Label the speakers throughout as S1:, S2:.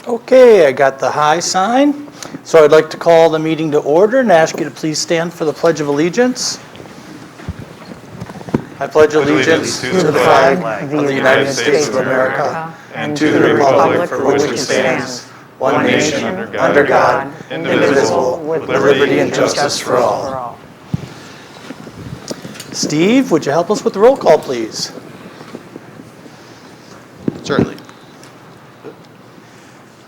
S1: Okay, I got the high sign. So I'd like to call the meeting to order and ask you to please stand for the Pledge of Allegiance. I pledge allegiance to the flag of the United States of America and to the republic for which it stands, one nation, under God, indivisible, with liberty and justice for all. Steve, would you help us with the roll call, please?
S2: Certainly.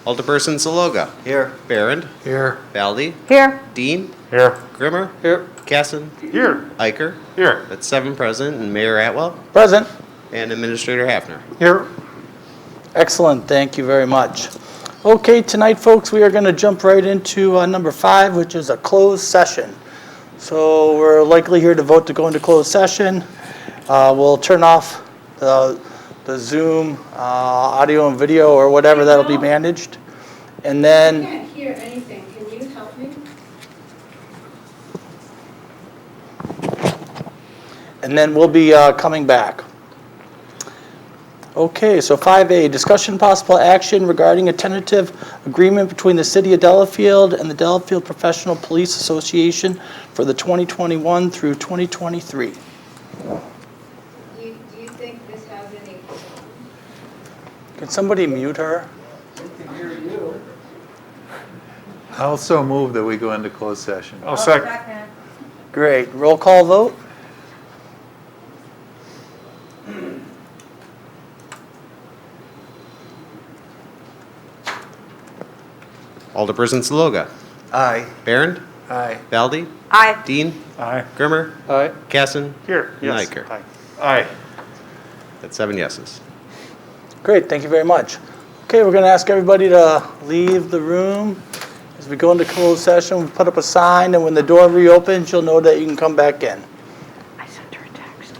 S2: Alderperson Saloga.
S3: Here.
S2: Barron.
S3: Here.
S2: Baldy.
S4: Here.
S2: Dean.
S3: Here.
S2: Grimmer.
S3: Here.
S2: Casson.
S3: Here.
S2: Iker.
S3: Here.
S2: That's 7 present, and Mayor Atwell.
S1: Present.
S2: And Administrator Hafner.
S3: Here.
S1: Excellent, thank you very much. Okay, tonight, folks, we are going to jump right into number 5, which is a closed session. So we're likely here to vote to go into closed session. We'll turn off the Zoom audio and video or whatever that'll be managed. And then...
S5: I can't hear anything. Can you help me?
S1: And then we'll be coming back. Okay, so 5A, discussion possible action regarding a tentative agreement between the City of Delafield and the Delafield Professional Police Association for the 2021 through 2023.
S5: Do you think this has any?
S1: Can somebody mute her?
S6: I also move that we go into closed session.
S3: I'll second.
S1: Great. Roll call vote?
S2: Alderperson Saloga.
S3: Aye.
S2: Barron.
S6: Aye.
S2: Baldy.
S4: Aye.
S2: Dean.
S3: Aye.
S2: Grimmer.
S1: Aye.
S2: Casson.
S3: Here.
S2: And Iker.
S3: Aye. Aye.
S2: That's 7 yeses.
S1: Great, thank you very much. Okay, we're going to ask everybody to leave the room. As we go into closed session, we put up a sign, and when the door reopens, you'll know that you can come back in.
S4: I sent her a text.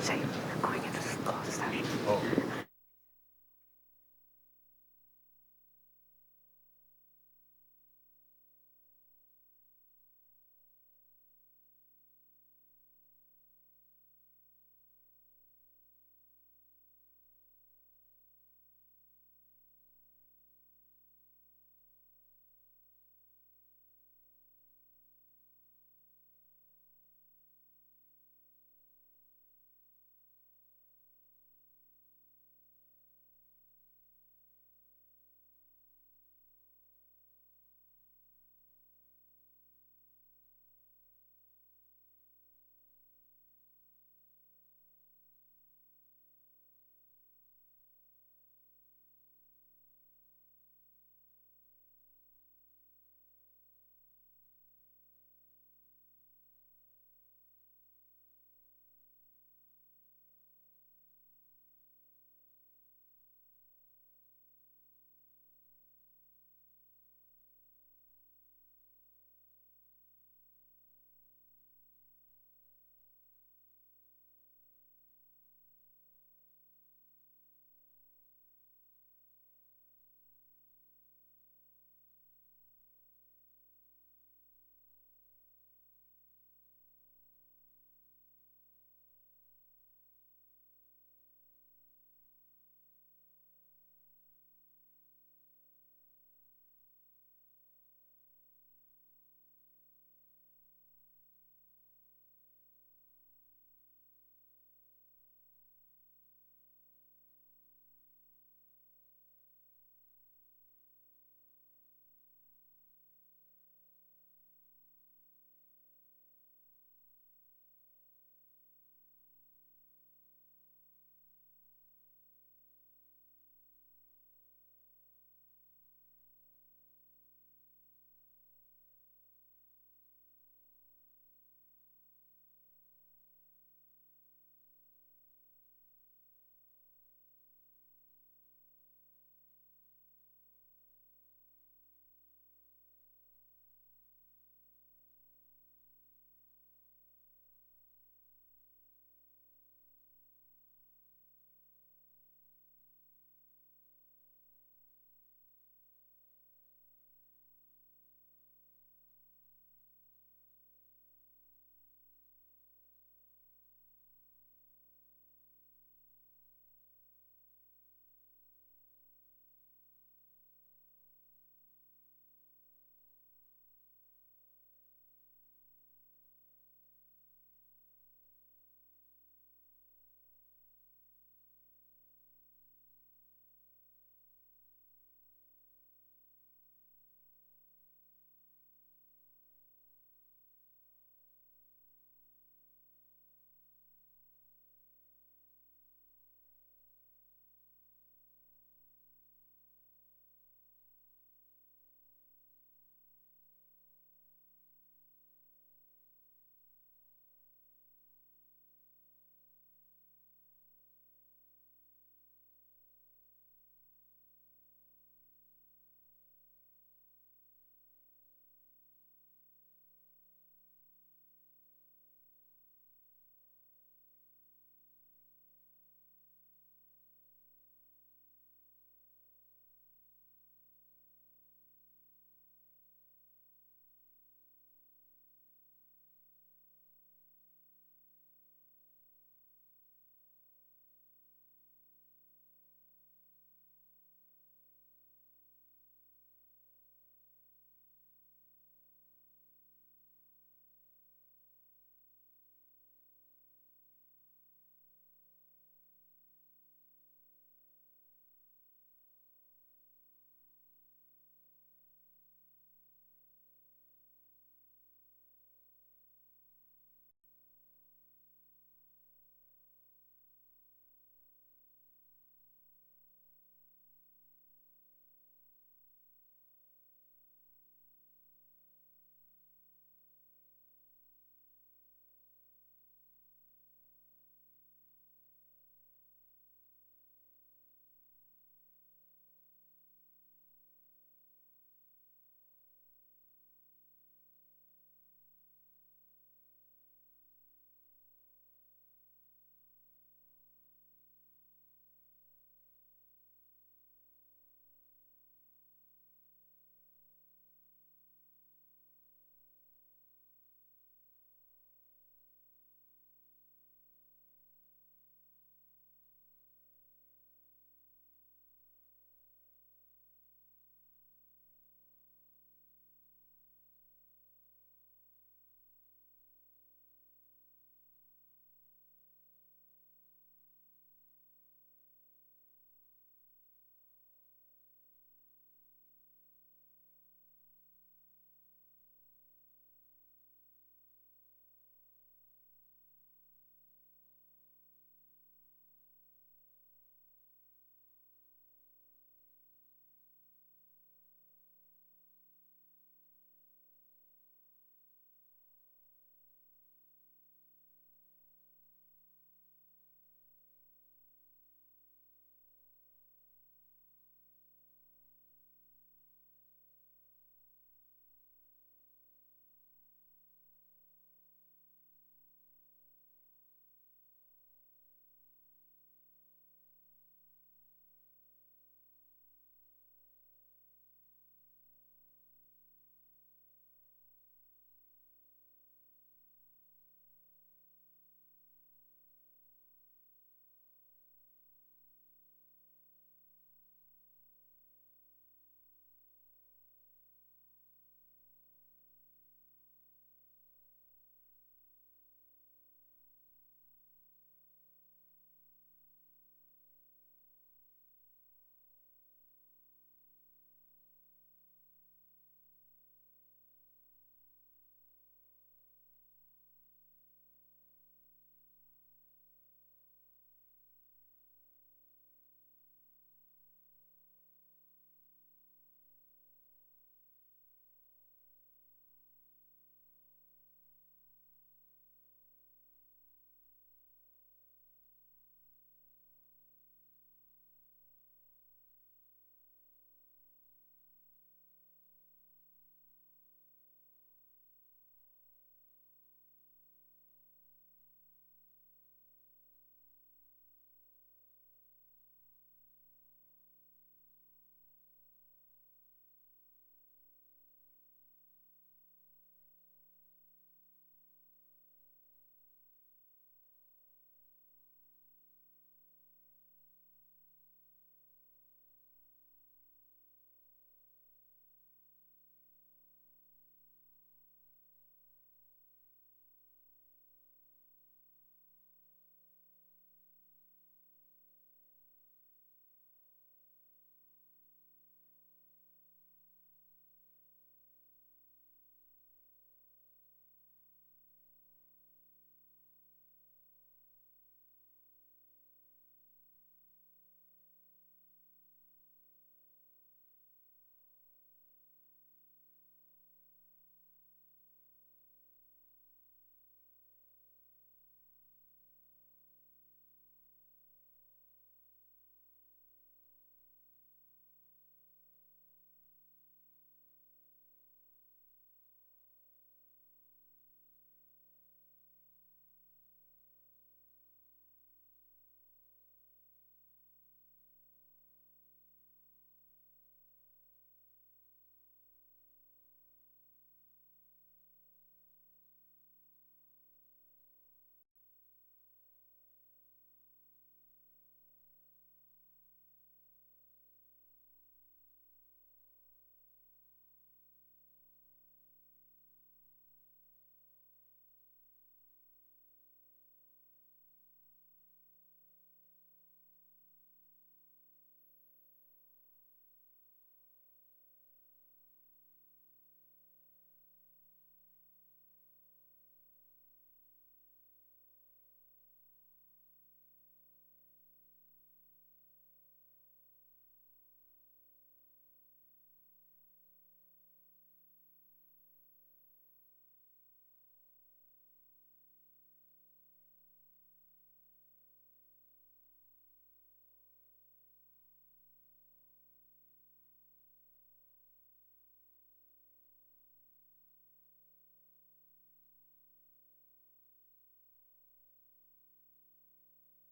S4: Say, we're going into closed session.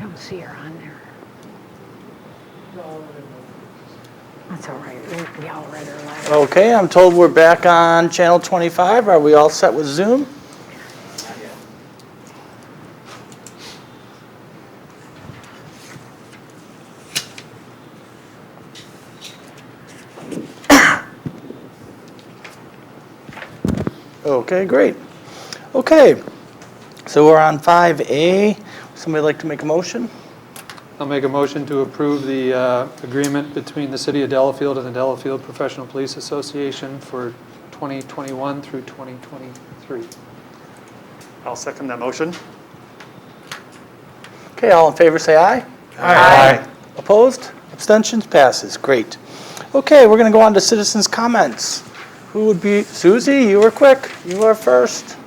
S4: don't see her on there. That's all right. We all read her letter.
S1: Okay, I'm told we're back on channel 25. Are we all set with Zoom? Okay, great. Okay, so we're on 5A. Somebody like to make a motion?
S3: I'll make a motion to approve the agreement between the City of Delafield and the Delafield Professional Police Association for 2021 through 2023.
S7: I'll second that motion.
S1: Okay, all in favor say aye.
S7: Aye.
S1: Opposed? Abstentions? Passes. Great. Okay, we're going to go on to citizens' comments. Who would be, Susie, you were quick. You are first.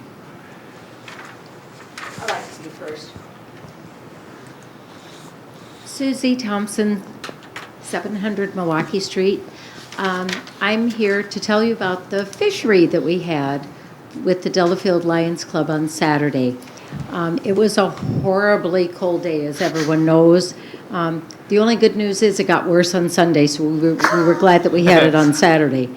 S8: I'd like to be first. Susie Thompson, 700 Milwaukee Street. I'm here to tell you about the fishery that we had with the Delafield Lions Club on Saturday. It was a horribly cold day, as everyone knows. The only good news is it got worse on Sunday, so we were glad that we had it on Saturday.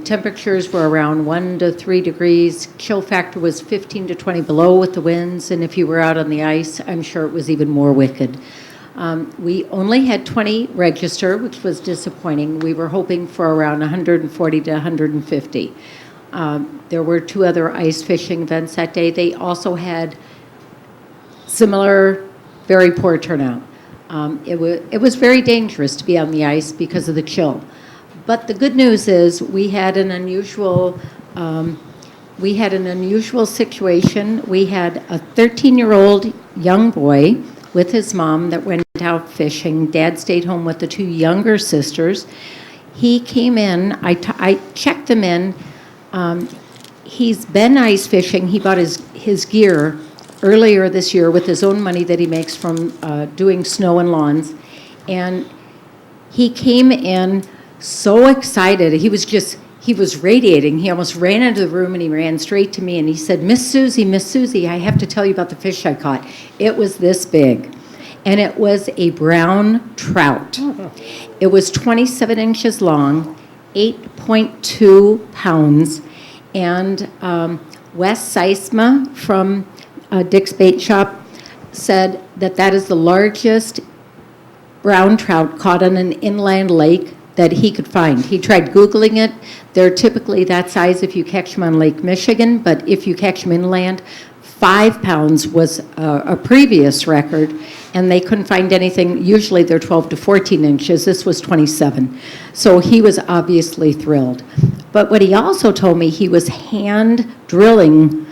S8: Temperatures were around 1 to 3 degrees. Chill factor was 15 to 20 below with the winds, and if you were out on the ice, I'm sure it was even more wicked. We only had 20 register, which was disappointing. We were hoping for around 140 to 150. There were 2 other ice fishing events that day. They also had similar, very poor turnout. It was very dangerous to be on the ice because of the chill. But the good news is we had an unusual situation. We had a 13-year-old young boy with his mom that went out fishing. Dad stayed home with the 2 younger sisters. He came in. I checked him in. He's been ice fishing. He bought his gear earlier this year with his own money that he makes from doing snow and lawns. And he came in so excited. He was radiating. He almost ran into the room and he ran straight to me and he said, Miss Susie, I have to tell you about the fish I caught. It was this big. And it was a brown trout. It was 27 inches long, 8.2 pounds. And Wes Seisma from Dick's Bait Shop said that is the largest brown trout caught on an inland lake that he could find. He tried Googling it. They're typically that size if you catch them on Lake Michigan, but if you catch them inland, 5 pounds was a previous record, and they couldn't find anything. Usually they're 12 to 14 inches. This was 27. So he was obviously thrilled. But what he also told me, he was hand drilling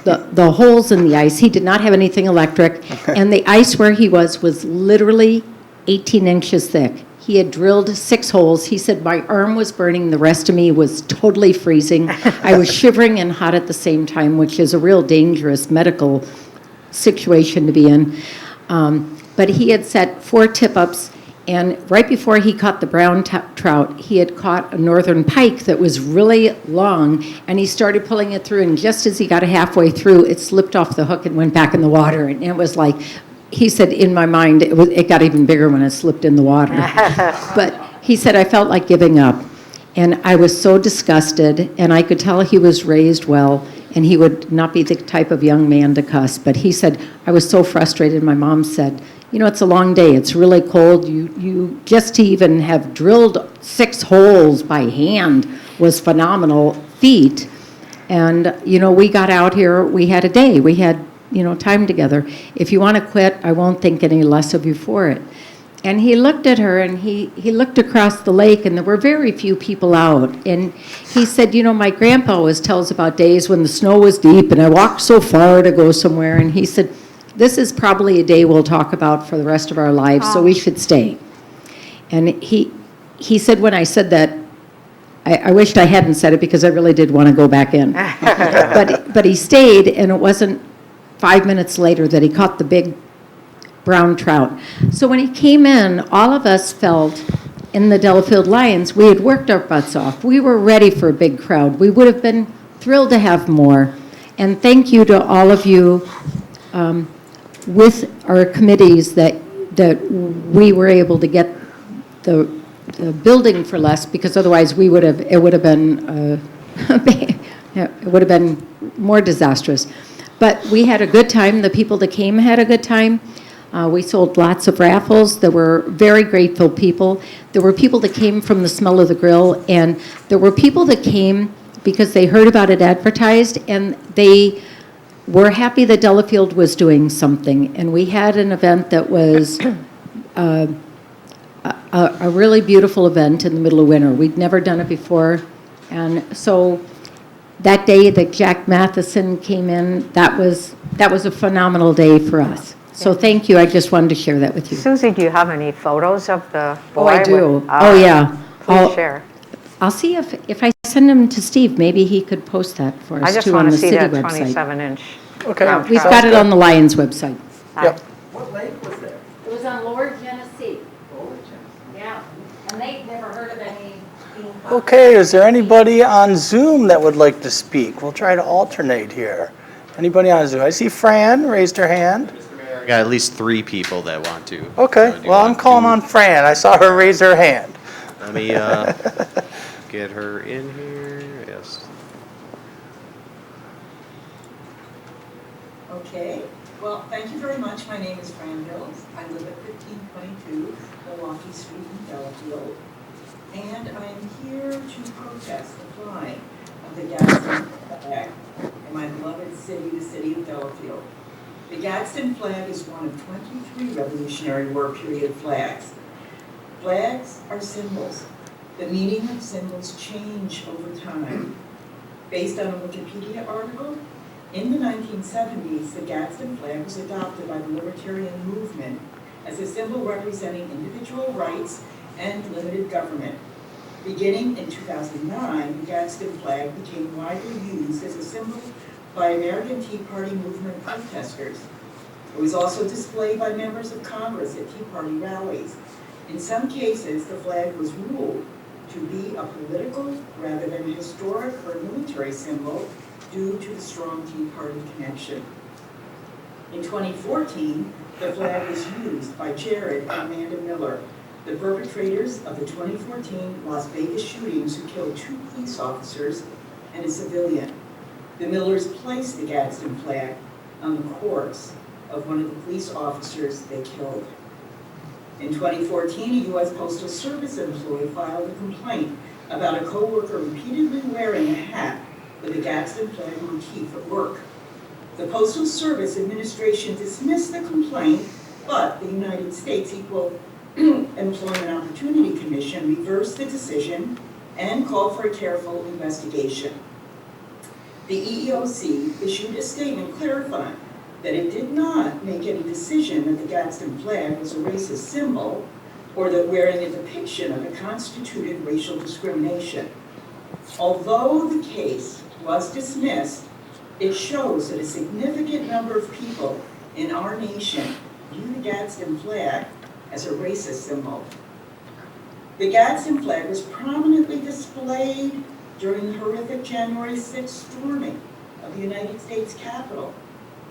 S8: the holes in the ice. He did not have anything electric, and the ice where he was literally 18 inches thick. He had drilled 6 holes. He said, my arm was burning. The rest of me was totally freezing. I was shivering and hot at the same time, which is a real dangerous medical situation to be in. But he had set 4 tip-ups, and right before he caught the brown trout, he had caught a northern pike that was really long, and he started pulling it through, and just as he got halfway through, it slipped off the hook and went back in the water, and it was like, he said, in my mind, it got even bigger when it slipped in the water. But he said, I felt like giving up. And I was so disgusted, and I could tell he was raised well, and he would not be the type of young man to cuss. But he said, I was so frustrated. My mom said, it's a long day. It's really cold. You just to even have drilled 6 holes by hand was phenomenal feat. And, we got out here. We had a day. We had time together. If you want to quit, I won't think any less of you for it. And he looked at her, and he looked across the lake, and there were very few people out. And he said, my grandpa always tells about days when the snow was deep, and I walked so far to go somewhere. And he said, this is probably a day we'll talk about for the rest of our lives, so we should stay. And he said, when I said that, I wished I hadn't said it because I really did want to go back in. But he stayed, and it wasn't 5 minutes later that he caught the big brown trout. So when he came in, all of us felt in the Delafield Lions, we had worked our butts off. We were ready for a big crowd. We would have been thrilled to have more. And thank you to all of you with our committees that we were able to get the building for less, because otherwise it would have been it would have been more disastrous. But we had a good time. The people that came had a good time. We sold lots of raffles. There were very grateful people. There were people that came from the smell of the grill, and there were people that came because they heard about it advertised, and they were happy that Delafield was doing something. And we had an event that was a really beautiful event in the middle of winter. We'd never done it before. And so that day that Jack Matheson came in, that was a phenomenal day for us. So thank you. I just wanted to share that with you.
S4: Susie, do you have any photos of the boy?
S8: Oh, I do.
S4: with-
S8: Oh, yeah.
S4: Please share.
S8: I'll see if I send them to Steve, maybe he could post that for
S4: I
S8: us
S4: just
S8: too on
S4: want to
S8: the
S4: see
S8: city
S4: that
S8: website.
S4: 27-inch.
S1: Okay.
S8: We've got it on the Lions website.
S1: Yep.
S6: What lake was there?
S8: It was on Lower Genesee. Yeah, and they've never heard of any.
S1: Okay, is there anybody on Zoom that would like to speak? We'll try to alternate here. Anybody on Zoom? I see Fran raised her hand.
S2: I got at least 3 people that want to.
S1: Okay,
S2: So do you
S1: well, I'm
S2: want
S1: calling
S2: to-
S1: on Fran. I saw her raise her hand.
S2: Let me get her in here. Yes.
S9: Okay, well, thank you very much. My name is Fran Hills. I live at 1522 Milwaukee Street in Delafield. And I'm here to protest the flying of the Gadsden Flag in my beloved city, the city of Delafield. The Gadsden Flag is one of 23 Revolutionary War period flags. Flags are symbols. The meaning of symbols change over time. Based on a Wikipedia article, in the 1970s, the Gadsden flag was adopted by the libertarian movement as a symbol representing individual rights and limited government. Beginning in 2009, the Gadsden flag became widely used as a symbol by American Tea Party movement protesters. It was also displayed by members of Congress at Tea Party rallies. In some cases, the flag was ruled to be a political rather than historic or military symbol due to the strong Tea Party connection. In 2014, the flag was used by Jared and Amanda Miller, the perpetrators of the 2014 Las Vegas shootings who killed 2 police officers and a civilian. The Millers placed the Gadsden flag on the corpse of one of the police officers they killed. In 2014, a U.S. Postal Service employee filed a complaint about a coworker repeatedly wearing a hat with a Gadsden flag motif at work. The Postal Service administration dismissed the complaint, but the United States Equal Employment Opportunity Commission reversed the decision and called for a careful investigation. The EEOC issued a statement clarifying that it did not make any decision that the Gadsden flag was a racist symbol or that wearing a depiction of it constituted racial discrimination. Although the case was dismissed, it shows that a significant number of people in our nation view the Gadsden flag as a racist symbol. The Gadsden flag was prominently displayed during the horrific January 6th storming of the United States Capitol,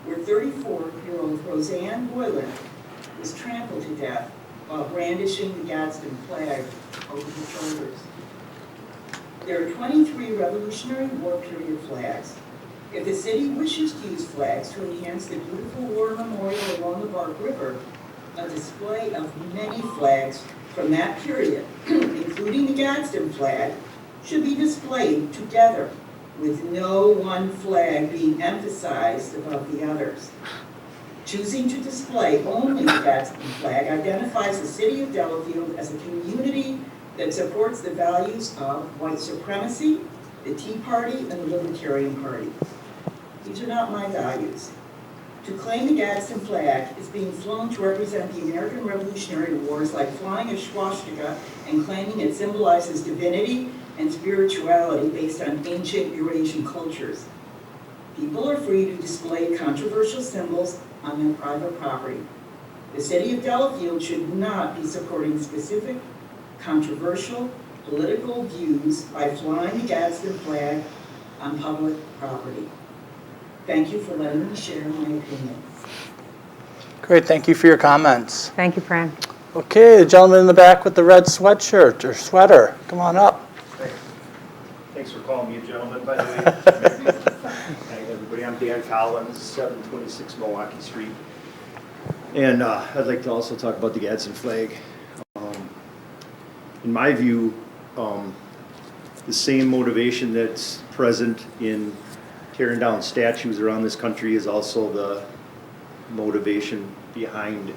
S9: where 34-year-old Roseanne Boylan was trampled to death while brandishing the Gadsden flag over her shoulders. There are 23 Revolutionary War period flags. If the city wishes to use flags to enhance the beautiful war memorial along the Bark River, a display of many flags from that period, including the Gadsden flag, should be displayed together, with no one flag being emphasized above the others. Choosing to display only the Gadsden flag identifies the city of Delafield as a community that supports the values of white supremacy, the Tea Party, and the Libertarian Party. These are not my values. To claim the Gadsden flag is being flown to represent the American Revolutionary Wars like flying a swastika and claiming it symbolizes divinity and spirituality based on ancient Eurasian cultures. People are free to display controversial symbols on their private property. The city of Delafield should not be supporting specific, controversial, political views by flying the Gadsden flag on public property. Thank you for letting me share my opinion.
S1: Great, thank you for your comments.
S4: Thank you, Fran.
S1: Okay, the gentleman in the back with the red sweatshirt or sweater, come on up.
S10: Thanks for calling me a gentleman, by the way. Hi, everybody. I'm Dan Collins, 726 Milwaukee Street. And I'd like to also talk about the Gadsden Flag. In my view, the same motivation that's present in tearing down statues around this country is also the motivation behind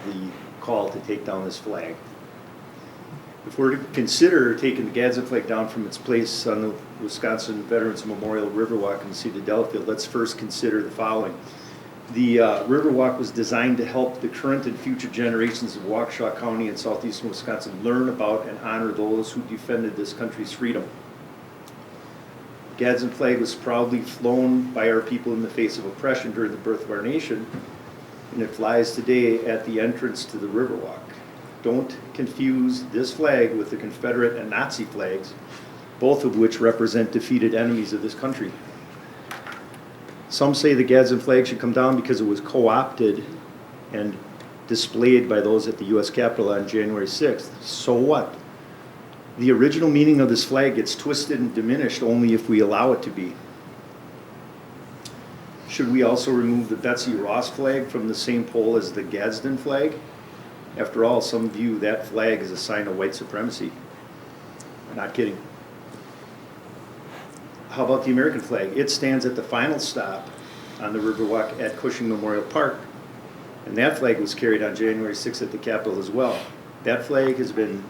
S10: the call to take down this flag. If we're to consider taking the Gadsden flag down from its place on the Wisconsin Veterans Memorial Riverwalk in the city of Delafield, let's first consider the following. The Riverwalk was designed to help the current and future generations of Waukesha County and southeastern Wisconsin learn about and honor those who defended this country's freedom. The Gadsden flag was proudly flown by our people in the face of oppression during the birth of our nation, and it flies today at the entrance to the Riverwalk. Don't confuse this flag with the Confederate and Nazi flags, both of which represent defeated enemies of this country. Some say the Gadsden flag should come down because it was co-opted and displayed by those at the U.S. Capitol on January 6th. So what? The original meaning of this flag gets twisted and diminished only if we allow it to be. Should we also remove the Betsy Ross flag from the same pole as the Gadsden flag? After all, some view that flag as a sign of white supremacy. Not kidding. How about the American flag? It stands at the final stop on the Riverwalk at Cushing Memorial Park. And that flag was carried on January 6th at the Capitol as well. That flag has been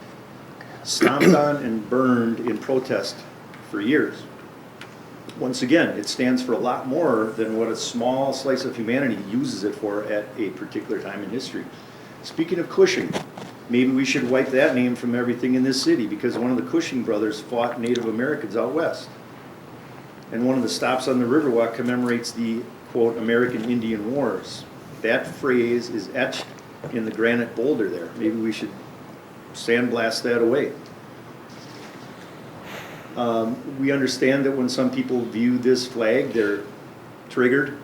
S10: stomped on and burned in protest for years. Once again, it stands for a lot more than what a small slice of humanity uses it for at a particular time in history. Speaking of Cushing, maybe we should wipe that name from everything in this city because one of the Cushing brothers fought Native Americans out west. And one of the stops on the Riverwalk commemorates the, quote, American Indian Wars. That phrase is etched in the granite boulder there. Maybe we should sandblast that away. We understand that when some people view this flag, they're triggered,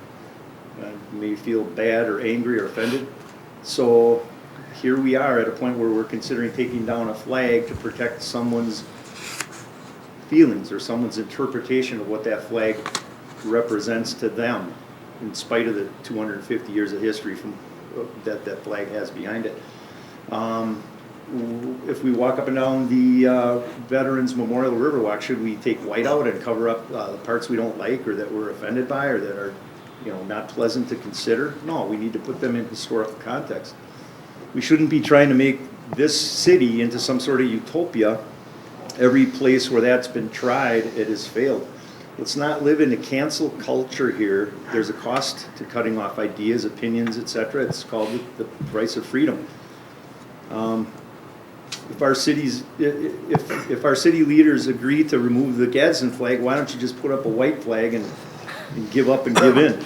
S10: may feel bad or angry or offended. So here we are at a point where we're considering taking down a flag to protect someone's feelings or someone's interpretation of what that flag represents to them, in spite of the 250 years of history from that flag has behind it. If we walk up and down the Veterans Memorial Riverwalk, should we take white out and cover up the parts we don't like or that we're offended by or that are, not pleasant to consider? No, we need to put them in historical context. We shouldn't be trying to make this city into some sort of utopia. Every place where that's been tried, it has failed. Let's not live in a cancel culture here. There's a cost to cutting off ideas, opinions, etc. It's called the price of freedom. If our our city leaders agree to remove the Gadsden flag, why don't you just put up a white flag and give up and give in?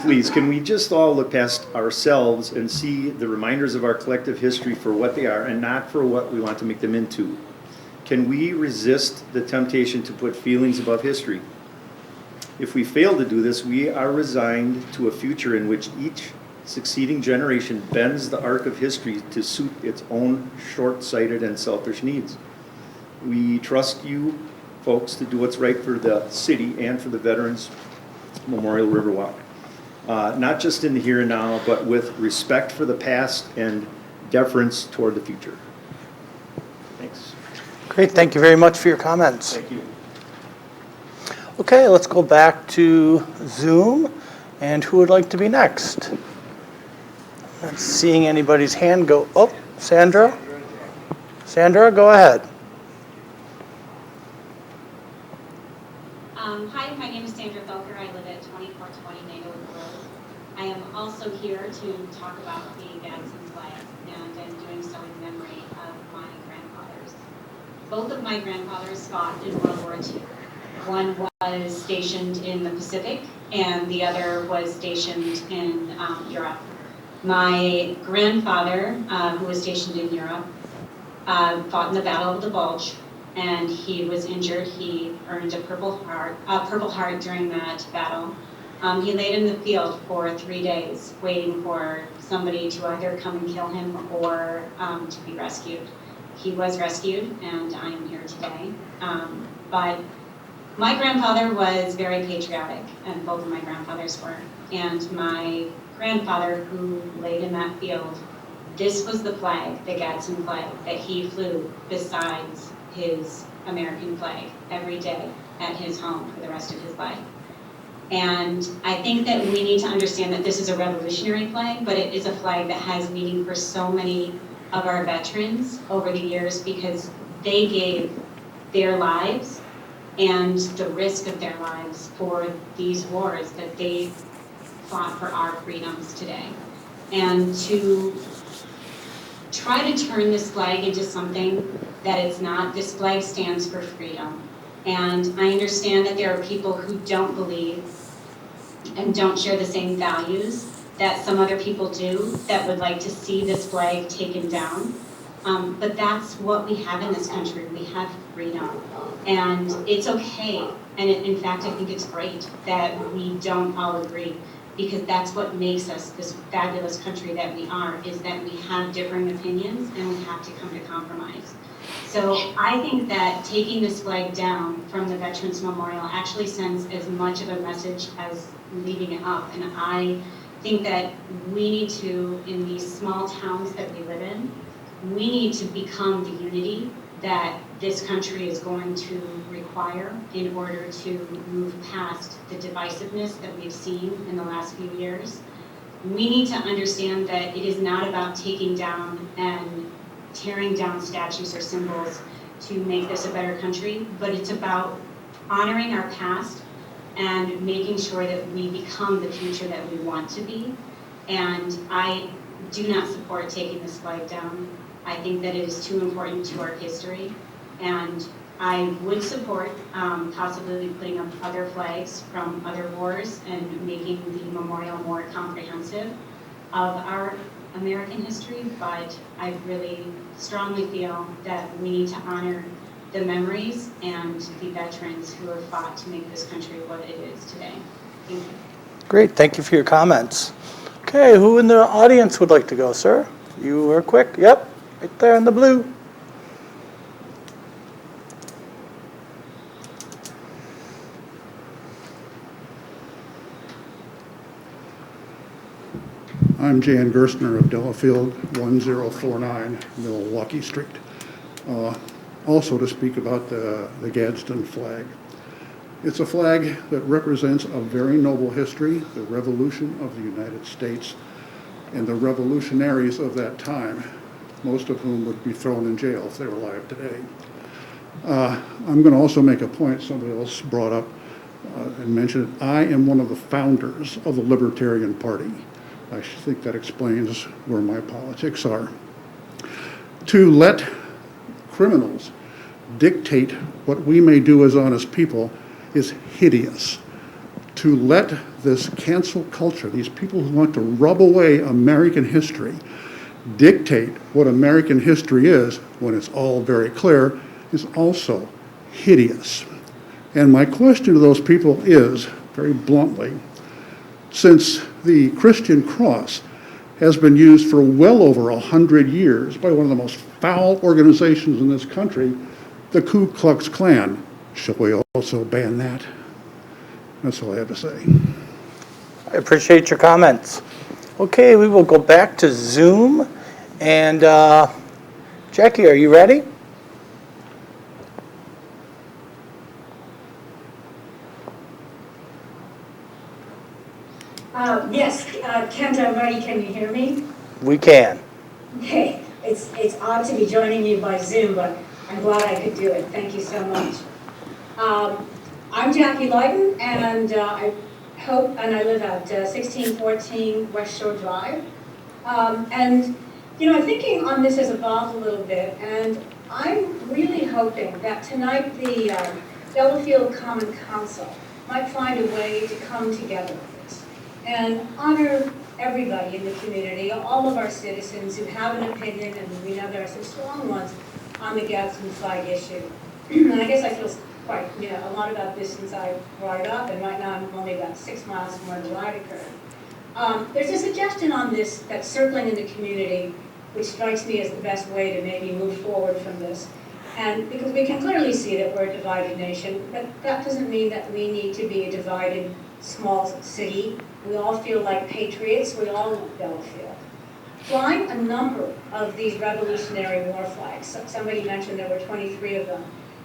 S10: Please, can we just all look past ourselves and see the reminders of our collective history for what they are and not for what we want to make them into? Can we resist the temptation to put feelings above history? If we fail to do this, we are resigned to a future in which each succeeding generation bends the arc of history to suit its own short-sighted and selfish needs. We trust you folks to do what's right for the city and for the Veterans Memorial Riverwalk. Not just in the here and now, but with respect for the past and deference toward the future. Thanks.
S1: Great, thank you very much for your comments.
S10: Thank you.
S1: Okay, let's go back to Zoom. And who would like to be next? Not seeing anybody's hand go. Oh, Sandra? Sandra, go ahead.
S11: Hi, my name is Sandra Felker. I live at 2420 Nagold Road. I am also here to talk about the Gadsden Flag, and I'm doing so in memory of my grandfathers. Both of my grandfathers fought in World War II. One was stationed in the Pacific, and the other was stationed in Europe. My grandfather, who was stationed in Europe, fought in the Battle of the Bulge, and he was injured. He earned a Purple Heart during that battle, He laid in the field for 3 days, waiting for somebody to either come and kill him or to be rescued. He was rescued, and I am here today. But my grandfather was very patriotic, and both of my grandfathers were. And my grandfather, who laid in that field, this was the flag, the Gadsden flag, that he flew besides his American flag every day at his home for the rest of his life. And I think that we need to understand that this is a revolutionary flag, but it is a flag that has meaning for so many of our veterans over the years because they gave their lives and the risk of their lives for these wars that they fought for our freedoms today. And to try to turn this flag into something that it's not, this flag stands for freedom. And I understand that there are people who don't believe and don't share the same values that some other people do that would like to see this flag taken down. But that's what we have in this country. We have freedom. And it's okay. And in fact, I think it's great that we don't all agree because that's what makes us this fabulous country that we are, is that we have differing opinions and we have to come to compromise. So I think that taking this flag down from the Veterans Memorial actually sends as much of a message as leaving it up. And I think that we need to, in these small towns that we live in, we need to become the unity that this country is going to require in order to move past the divisiveness that we've seen in the last few years. We need to understand that it is not about taking down and tearing down statues or symbols to make this a better country, but it's about honoring our past and making sure that we become the future that we want to be. And I do not support taking this flag down. I think that it is too important to our history, and I would support possibly putting up other flags from other wars and making the memorial more comprehensive of our American history, but I really strongly feel that we need to honor the memories and the veterans who have fought to make this country what it is today. Thank you.
S1: Great, thank you for your comments. Okay, who in the audience would like to go, sir? You were quick. Yep, right there in the blue.
S12: I'm Jan Gerstner of Delafield, 1049 Milwaukee Street. Also to speak about the Gadsden flag. It's a flag that represents a very noble history, the Revolution of the United States, and the revolutionaries of that time, most of whom would be thrown in jail if they were alive today. I'm going to also make a point somebody else brought up and mentioned. I am one of the founders of the Libertarian Party. I think that explains where my politics are. To let criminals dictate what we may do as honest people is hideous. To let this cancel culture, these people who want to rub away American history, dictate what American history is when it's all very clear, is also hideous. And my question to those people is, very bluntly, since the Christian cross has been used for well over 100 years by one of the most foul organizations in this country, the Ku Klux Klan, shall we also ban that? That's all I have to say.
S1: I appreciate your comments. Okay, we will go back to Zoom. And Jackie, are you ready?
S13: Yes, Kent, I'm ready. Can you hear me?
S1: We can.
S13: Okay, it's odd to be joining you by Zoom, but I'm glad I could do it. Thank you so much. I'm Jackie Leyden, and I live at 1614 West Shore Drive. And you know, thinking on this has evolved a little bit, and I'm really hoping that tonight the Delafield Common Council might find a way to come together with this and honor everybody in the community, all of our citizens who have an opinion, and we know there are some strong ones on the Gadsden Flag issue. And I guess I feel quite, a lot about this since I brought it up, and right now I'm only about 6 miles from where the ride occurred. There's a suggestion on this that's circling in the community, which strikes me as the best way to maybe move forward from this. And because we can clearly see that we're a divided nation, but that doesn't mean that we need to be a divided small city. We all feel like patriots, we all love Delafield. Flying a number of these Revolutionary War flags, somebody mentioned there were 23 of them,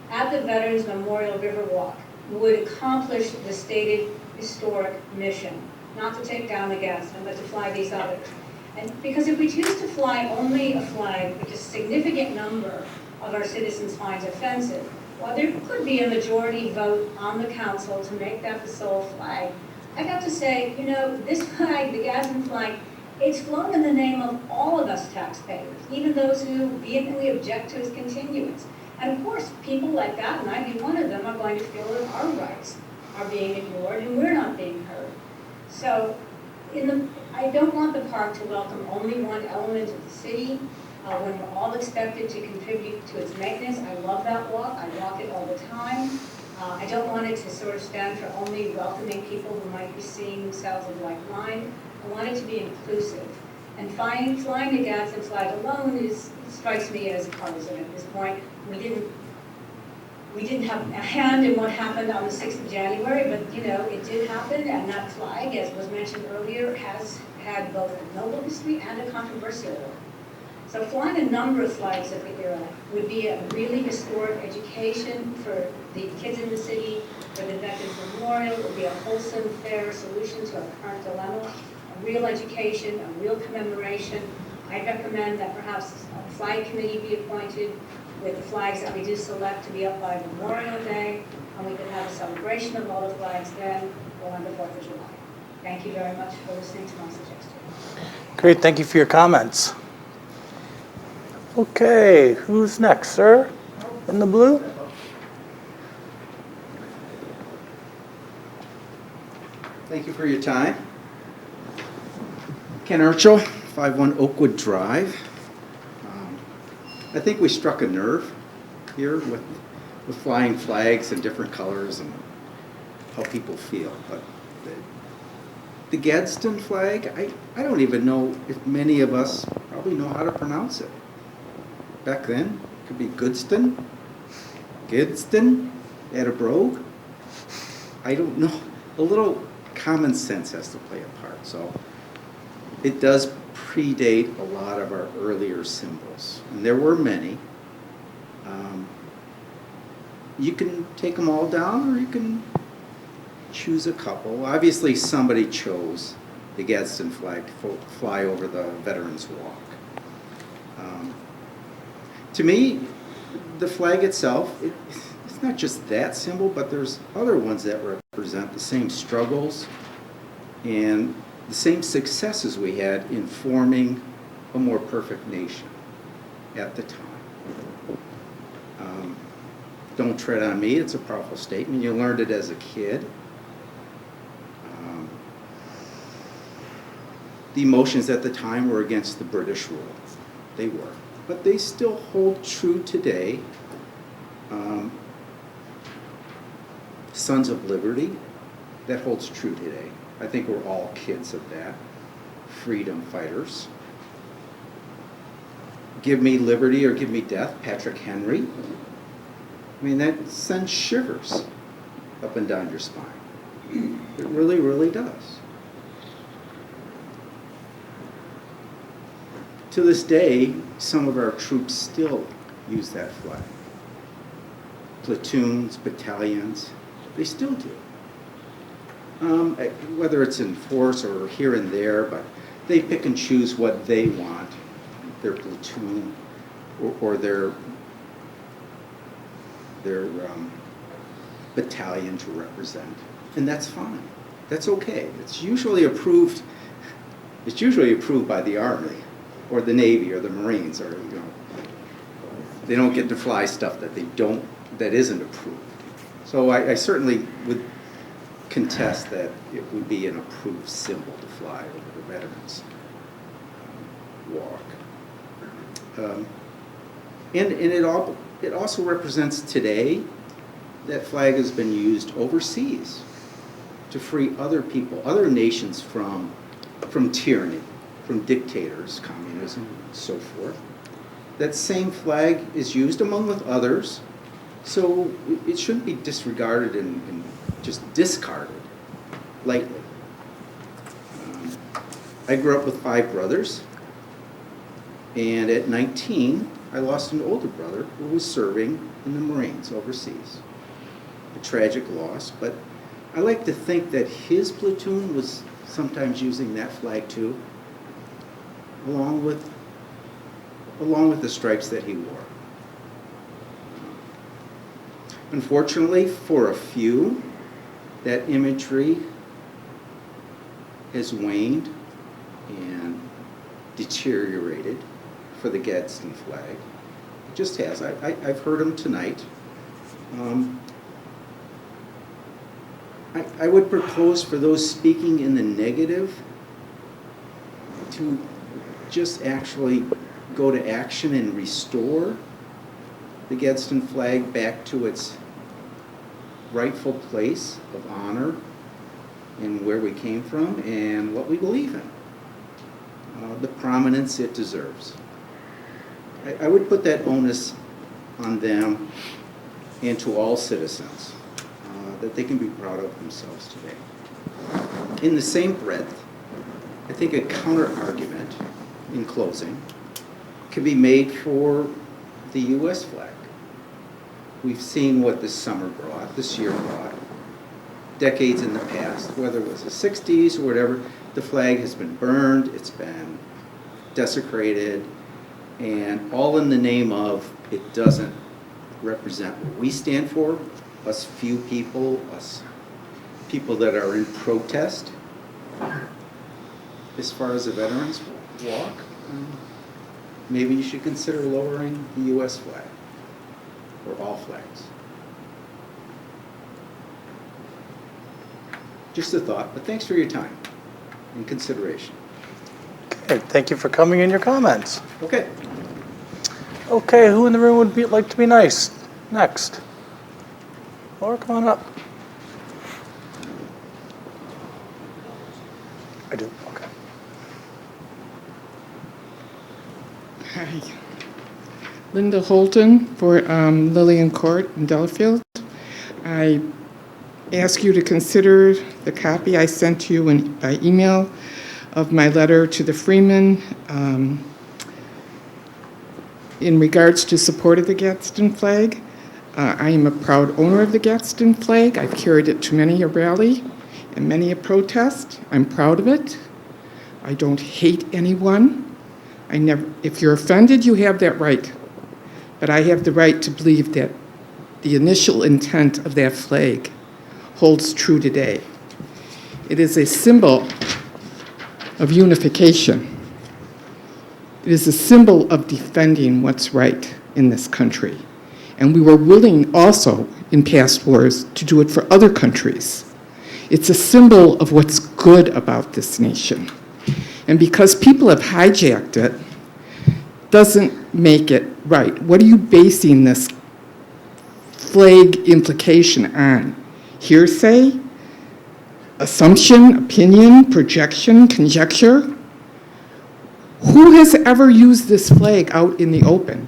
S13: at the Veterans Memorial Riverwalk would accomplish the stated historic mission, not to take down the Gadsden, but to fly these others. And because if we choose to fly only a flag, which a significant number of our citizens finds offensive, while there could be a majority vote on the council to make that the sole flag, I got to say, this flag, the Gadsden flag, it's flown in the name of all of us taxpayers, even those who vehemently object to its continuance. And of course, people like that, and I'd be one of them, are going to feel that our rights are being ignored and we're not being heard. So I don't want the park to welcome only one element of the city when we're all expected to contribute to its maintenance. I love that walk. I walk it all the time. I don't want it to sort of stand for only welcoming people who might be seeing themselves in like mind. I want it to be inclusive. And flying the Gadsden flag alone strikes me as partisan at this point. We didn't have a hand in what happened on the 6th of January, but it did happen, and that flag, as was mentioned earlier, has had both a noble history and a controversial one. So flying a number of flags of the era would be a really historic education for the kids in the city, for the Veterans Memorial. It would be a wholesome, fair solution to our current dilemma, a real education, a real commemoration. I'd recommend that perhaps a flag committee be appointed with the flags that we do select to be up by Memorial Day, and we could have a celebration of all the flags then or on the 4th of July. Thank you very much for listening to my suggestion.
S1: Great, thank you for your comments. Okay, who's next, sir? In the blue?
S14: Thank you for your time. Ken Urchel, 51 Oakwood Drive. I think we struck a nerve here with flying flags in different colors and how people feel. But the Gadsden flag, I don't even know if many of us probably know how to pronounce it. Back then, it could be Goodston, Gadsden, Attleboro. I don't know. A little common sense has to play a part. So it does predate a lot of our earlier symbols. And there were many. You can take them all down, or you can choose a couple. Obviously, somebody chose the Gadsden flag to fly over the Veterans Walk. To me, the flag itself, it's not just that symbol, but there's other ones that represent the same struggles and the same successes we had in forming a more perfect nation at the time. Don't tread on me, it's a powerful statement. You learned it as a kid. The emotions at the time were against the British rule. They were. But they still hold true today. Sons of Liberty, that holds true today. I think we're all kids of that. Freedom fighters. Give me liberty or give me death, Patrick Henry. I mean, that sends shivers up and down your spine. It really, really does. To this day, some of our troops still use that flag. Platoons, battalions, they still do. Whether it's in force or here and there, but they pick and choose what they want, their platoon or their battalion to represent. And that's fine. That's okay. It's usually approved by the Army or the Navy or the Marines, or they don't get to fly stuff that isn't approved. So I certainly would contest that it would be an approved symbol to fly over the Veterans Walk. And it also represents today that flag has been used overseas to free other people, other nations from tyranny, from dictators, communism, and so forth. That same flag is used among with others, so it shouldn't be disregarded and just discarded lightly. I grew up with 5 brothers, and at 19, I lost an older brother who was serving in the Marines overseas. A tragic loss, but I like to think that his platoon was sometimes using that flag too, along with the stripes that he wore. Unfortunately, for a few, that imagery has waned and deteriorated for the Gadsden flag. It just has. I've heard them tonight. I would propose for those speaking in the negative to just actually go to action and restore the Gadsden flag back to its rightful place of honor and where we came from and what we believe in, the prominence it deserves. I would put that onus on them and to all citizens, that they can be proud of themselves today. In the same breath, I think a counter-argument, in closing, can be made for the U.S. flag. We've seen what this summer brought, this year brought, decades in the past, whether it was the 60s or whatever, the flag has been burned, it's been desecrated, and all in the name of it doesn't represent what we stand for, us few people, us people that are in protest. As far as the Veterans Walk, maybe you should consider lowering the U.S. flag, or all flags. Just a thought, but thanks for your time and consideration.
S1: Okay, thank you for coming and your comments.
S14: Okay.
S1: Okay, who in the room would like to be nice? Next. Laura, come on up. I do, okay.
S15: Hi. Linda Holton for Lillian Court in Delafield. I ask you to consider the copy I sent you by email of my letter to the Freeman in regards to support of the Gadsden flag. I am a proud owner of the Gadsden flag. I've carried it to many a rally and many a protest. I'm proud of it. I don't hate anyone. If you're offended, you have that right. But I have the right to believe that the initial intent of that flag holds true today. It is a symbol of unification. It is a symbol of defending what's right in this country. And we were willing also in past wars to do it for other countries. It's a symbol of what's good about this nation. And because people have hijacked it, doesn't make it right. What are you basing this flag implication on? Hearsay? Assumption? Opinion? Projection? Conjecture? Who has ever used this flag out in the open?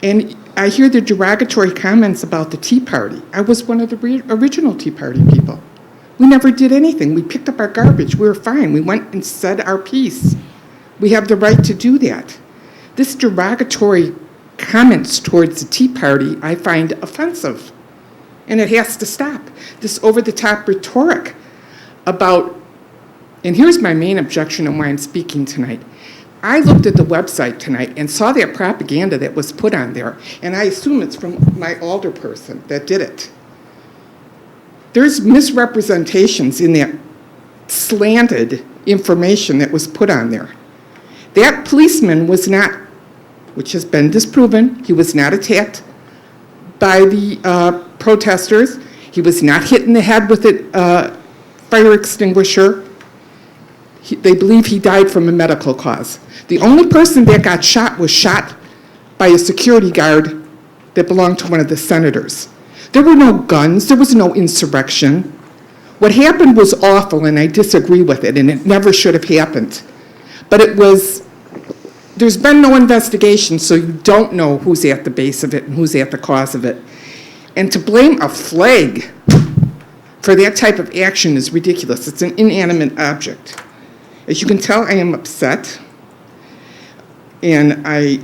S15: And I hear the derogatory comments about the Tea Party. I was one of the original Tea Party people. We never did anything. We picked up our garbage. We were fine. We went and said our piece. We have the right to do that. This derogatory comments towards the Tea Party I find offensive. And it has to stop. This over-the-top rhetoric about, and here's my main objection and why I'm speaking tonight. I looked at the website tonight and saw that propaganda that was put on there, and I assume it's from my alderperson that did it. There's misrepresentations in that slanted information that was put on there. That policeman was not, which has been disproven, he was not attacked by the protesters. He was not hit in the head with a fire extinguisher. They believe he died from a medical cause. The only person that got shot was shot by a security guard that belonged to one of the senators. There were no guns. There was no insurrection. What happened was awful, and I disagree with it, and it never should have happened. But there's been no investigation, so you don't know who's at the base of it and who's at the cause of it. And to blame a flag for that type of action is ridiculous. It's an inanimate object. As you can tell, I am upset, and I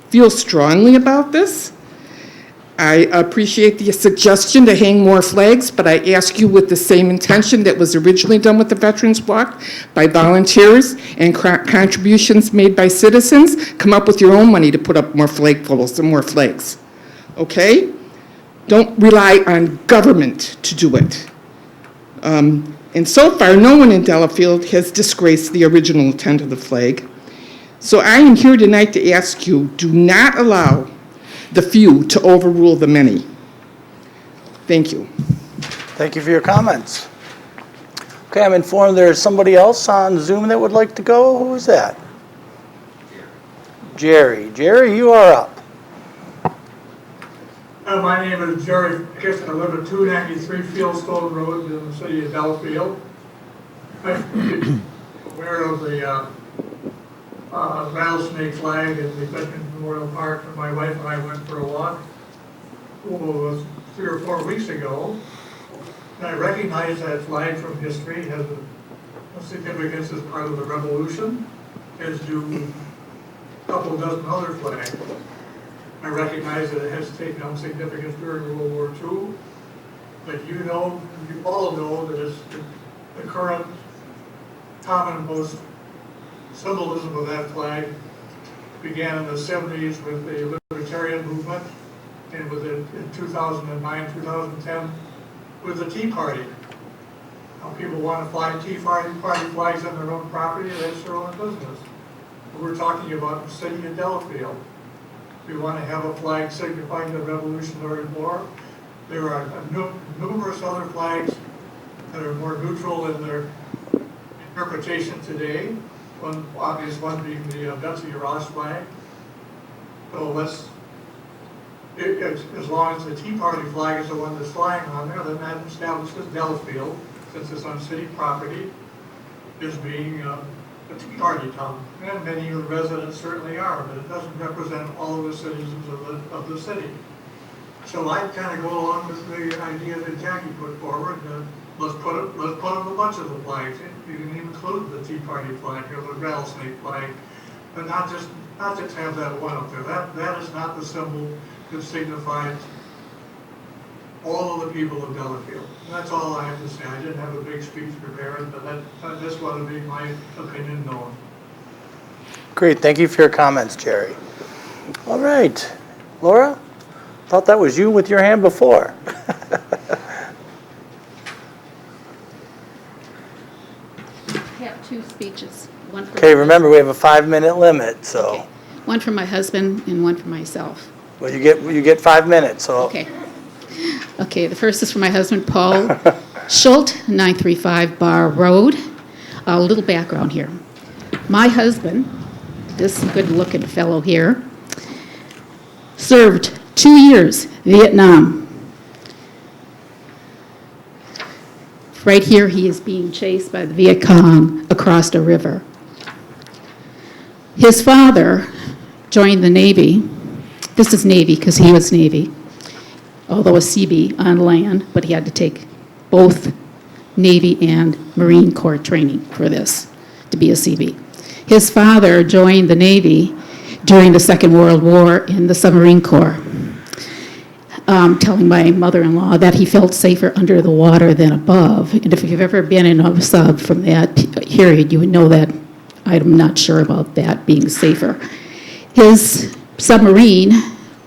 S15: feel strongly about this. I appreciate the suggestion to hang more flags, but I ask you with the same intention that was originally done with the Veterans Walk by volunteers and contributions made by citizens, come up with your own money to put up more flagpoles and more flags, okay? Don't rely on government to do it. And so far, no one in Delafield has disgraced the original intent of the flag. So I am here tonight to ask you, do not allow the few to overrule the many. Thank you.
S1: Thank you for your comments. Okay, I'm informed there's somebody else on Zoom that would like to go. Who is that? Jerry. Jerry, you are up.
S16: My name is Jerry Kiss. I live at 293 Fieldstone Road in the city of Delafield. I'm aware of the rattlesnake flag at the Veterans Memorial Park, and my wife and I went for a walk 3 or 4 weeks ago. And I recognize that flag from history. It has a significance as part of the Revolution, as do a couple dozen other flags. I recognize that it has taken on significance during World War II, but you all know that it's the current common most symbolism of that flag began in the 70s with the libertarian movement, and with it in 2009, 2010 with the Tea Party. Now people want to fly Tea Party flags on their own property, that's their own business. But we're talking about the city of Delafield. We want to have a flag signifying the Revolutionary War. There are numerous other flags that are more neutral in their interpretation today. One obvious one being the Betsy Ross flag. So as long as the Tea Party flag is the one that's flying on there, then that establishes Delafield, since it's on city property, as being a Tea Party town. And many of the residents certainly are, but it doesn't represent all of the citizens of the city. So I kind of go along with the idea that Jackie put forward. Let's put up a bunch of the flags. You can include the Tea Party flag or the rattlesnake flag, but not just have that one up there. That is not the symbol that signifies all of the people of Delafield. And that's all I have to say. I didn't have a big speech prepared, but I just want to make my opinion known.
S1: Great, thank you for your comments, Jerry. All right, Laura? Thought that was you with your hand before.
S17: I have 2 speeches. One for
S1: Okay, remember we have a 5-minute limit, so.
S17: Okay. One for my husband and one for myself.
S1: Well, you get 5 minutes, so.
S17: Okay. Okay, the first is for my husband, Paul Schultz, 935 Bar Road. A little background here. My husband, this good-looking fellow here, served 2 years Vietnam. Right here, he is being chased by the Viet Cong across the river. His father joined the Navy. This is Navy because he was Navy, although a CB on land, but he had to take both Navy and Marine Corps training for this to be a CB. His father joined the Navy during the Second World War in the Submarine Corps, telling my mother-in-law that he felt safer under the water than above. And if you've ever been in a sub from that period, you would know that I'm not sure about that being safer. His submarine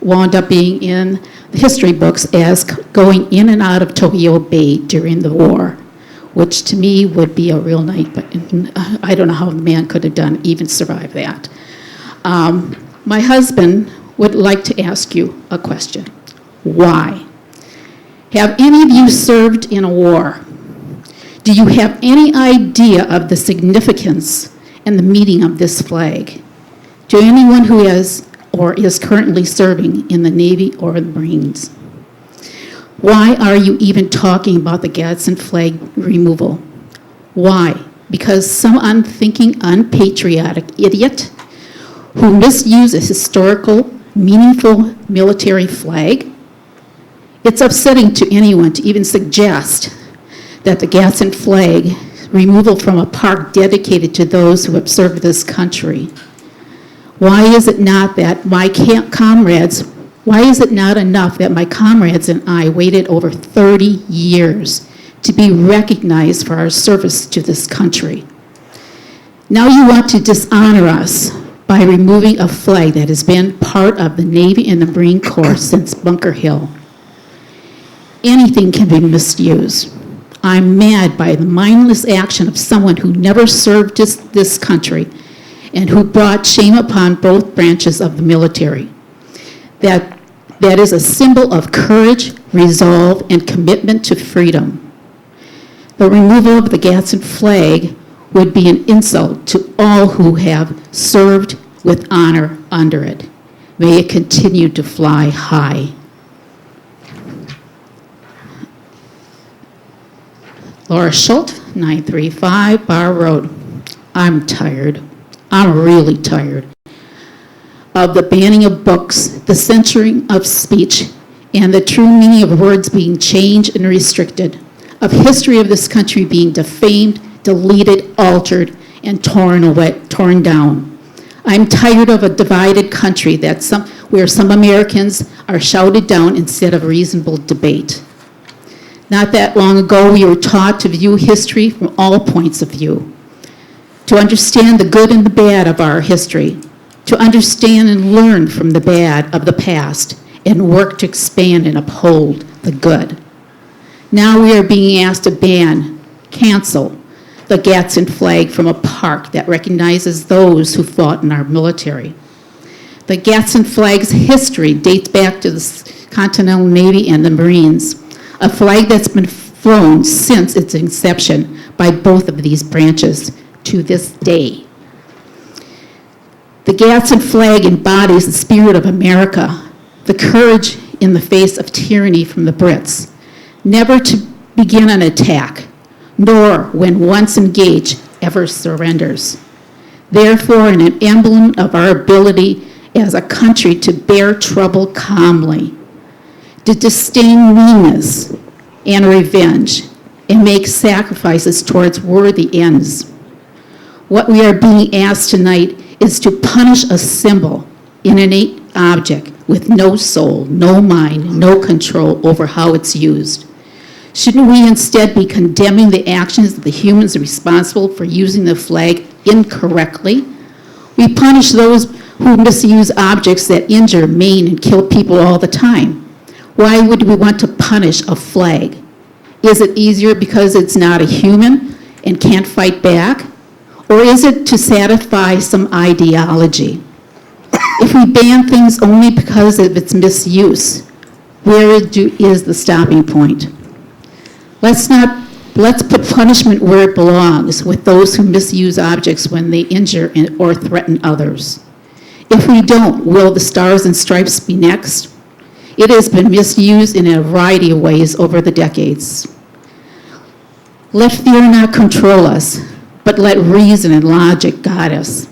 S17: wound up being in the history books as going in and out of Tokyo Bay during the war, which to me would be a real night, but I don't know how the man could have even survived that. My husband would like to ask you a question. Why? Have any of you served in a war? Do you have any idea of the significance and the meaning of this flag? To anyone who is or is currently serving in the Navy or the Marines? Why are you even talking about the Gadsden flag removal? Why? Because some unthinking, unpatriotic idiot who misused a historical, meaningful military flag? It's upsetting to anyone to even suggest that the Gadsden flag removal from a park dedicated to those who have served this country. Why is it not that why is it not enough that my comrades and I waited over 30 years to be recognized for our service to this country? Now you want to dishonor us by removing a flag that has been part of the Navy and the Marine Corps since Bunker Hill. Anything can be misused. I'm mad by the mindless action of someone who never served this country and who brought shame upon both branches of the military. That is a symbol of courage, resolve, and commitment to freedom. The removal of the Gadsden flag would be an insult to all who have served with honor under it. May it continue to fly high. Laura Schultz, 935 Bar Road. I'm tired. I'm really tired of the banning of books, the censoring of speech, and the true meaning of words being changed and restricted, of history of this country being defamed, deleted, altered, and torn down. I'm tired of a divided country where some Americans are shouted down instead of reasonable debate. Not that long ago, we were taught to view history from all points of view, to understand the good and the bad of our history, to understand and learn from the bad of the past, and work to expand and uphold the good. Now we are being asked to cancel the Gatson flag from a park that recognizes those who fought in our military. The Gatson flag's history dates back to the Continental Navy and the Marines, a flag that's been flown since its inception by both of these branches to this day. The Gadsden flag embodies the spirit of America, the courage in the face of tyranny from the Brits, never to begin an attack, nor, when once engaged, ever surrenders. Therefore, an emblem of our ability as a country to bear trouble calmly, to disdain meanness and revenge, and make sacrifices towards worthy ends. What we are being asked tonight is to punish a symbol, an innate object with no soul, no mind, no control over how it's used. Shouldn't we instead be condemning the actions of the humans responsible for using the flag incorrectly? We punish those who misuse objects that injure, maim, and kill people all the time. Why would we want to punish a flag? Is it easier because it's not a human and can't fight back? Or is it to satisfy some ideology? If we ban things only because of its misuse, where is the stopping point? Let's put punishment where it belongs, with those who misuse objects when they injure or threaten others. If we don't, will the Stars and Stripes be next? It has been misused in a variety of ways over the decades. Let fear not control us, but let reason and logic guide us.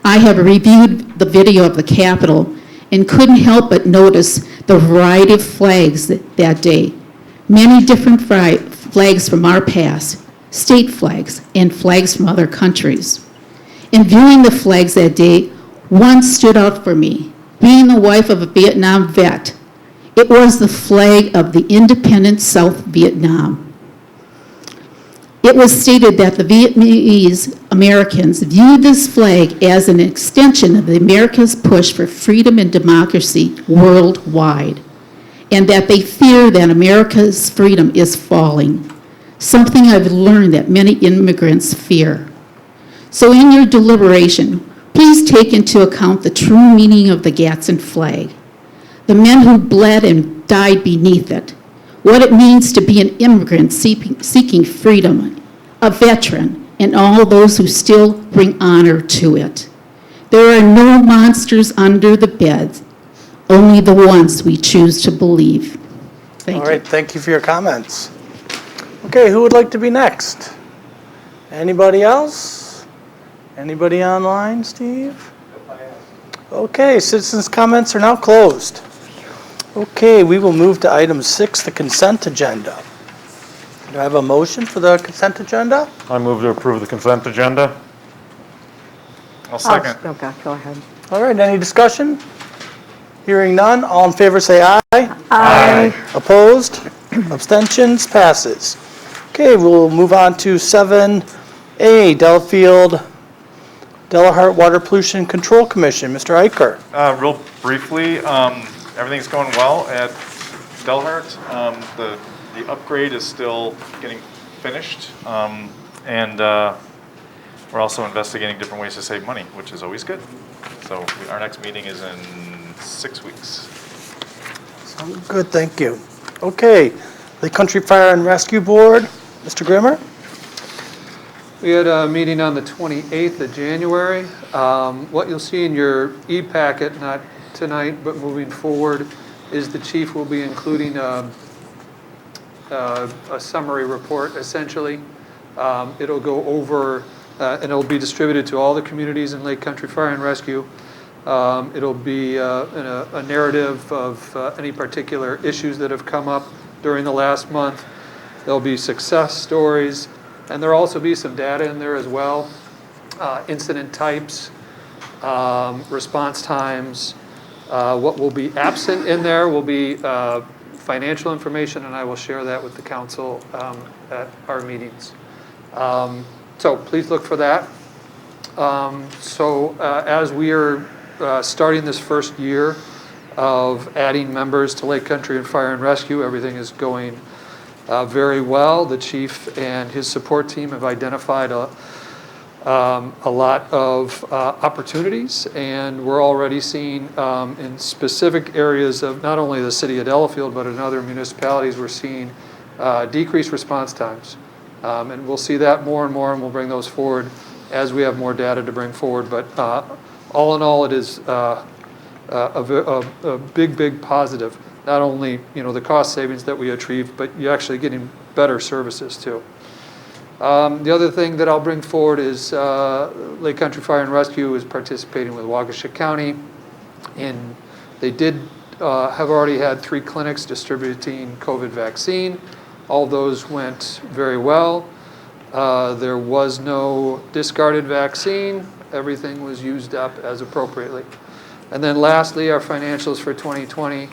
S17: I have reviewed the video of the Capitol and couldn't help but notice the variety of flags that day. Many different flags from our past, state flags, and flags from other countries. In viewing the flags that day, one stood out for me. Being the wife of a Vietnam vet, it was the flag of the independent South Vietnam. It was stated that the Vietnamese Americans viewed this flag as an extension of America's push for freedom and democracy worldwide, and that they fear that America's freedom is falling, something I've learned that many immigrants fear. So in your deliberation, please take into account the true meaning of the Gatson flag, the men who bled and died beneath it, what it means to be an immigrant seeking freedom, a veteran, and all those who still bring honor to it. There are no monsters under the bed, only the ones we choose to believe. Thank
S1: All
S17: you.
S1: right, thank you for your comments. Okay, who would like to be next? Anybody else? Anybody online, Steve? Okay, citizens' comments are now closed. Okay, we will move to item 6, the consent agenda. Do I have a motion for the consent agenda?
S18: I move to approve the consent agenda.
S4: I'll second. Oh, God, go ahead.
S1: All right, any discussion? Hearing none, all in favor say aye.
S4: Aye.
S1: Opposed? Abstentions? Passes. Okay, we'll move on to 7A, Delafield, Delahart Water Pollution Control Commission. Mr. Eicher.
S18: Real briefly, everything's going well at Delahart. The upgrade is still getting finished, and we're also investigating different ways to save money, which is always good. So our next meeting is in 6 weeks.
S1: Sounds good, thank you. Okay, the Country Fire and Rescue Board, Mr. Grimmer.
S3: We had a meeting on the 28th of January. What you'll see in your e-packet, not tonight, but moving forward, is the chief will be including a summary report, essentially. It'll go over, and it'll be distributed to all the communities in Lake Country Fire and Rescue. It'll be a narrative of any particular issues that have come up during the last month. There'll be success stories, and there'll also be some data in there as well. Incident types, response times. What will be absent in there will be financial information, and I will share that with the council at our meetings. So please look for that. As we are starting this first year of adding members to Lake Country and Fire and Rescue, everything is going very well. The chief and his support team have identified a lot of opportunities, and we're already seeing in specific areas of not only the city of Delafield, but in other municipalities, we're seeing decreased response times. And we'll see that more and more, and we'll bring those forward as we have more data to bring forward. But all in all, it is a big positive. Not only the cost savings that we achieve, but you're actually getting better services too. The other thing that I'll bring forward is Lake Country Fire and Rescue is participating with Waukesha County, and they did have already had 3 clinics distributing COVID vaccine. All those went very well. There was no discarded vaccine. Everything was used up as appropriately. And then lastly, our financials for 2020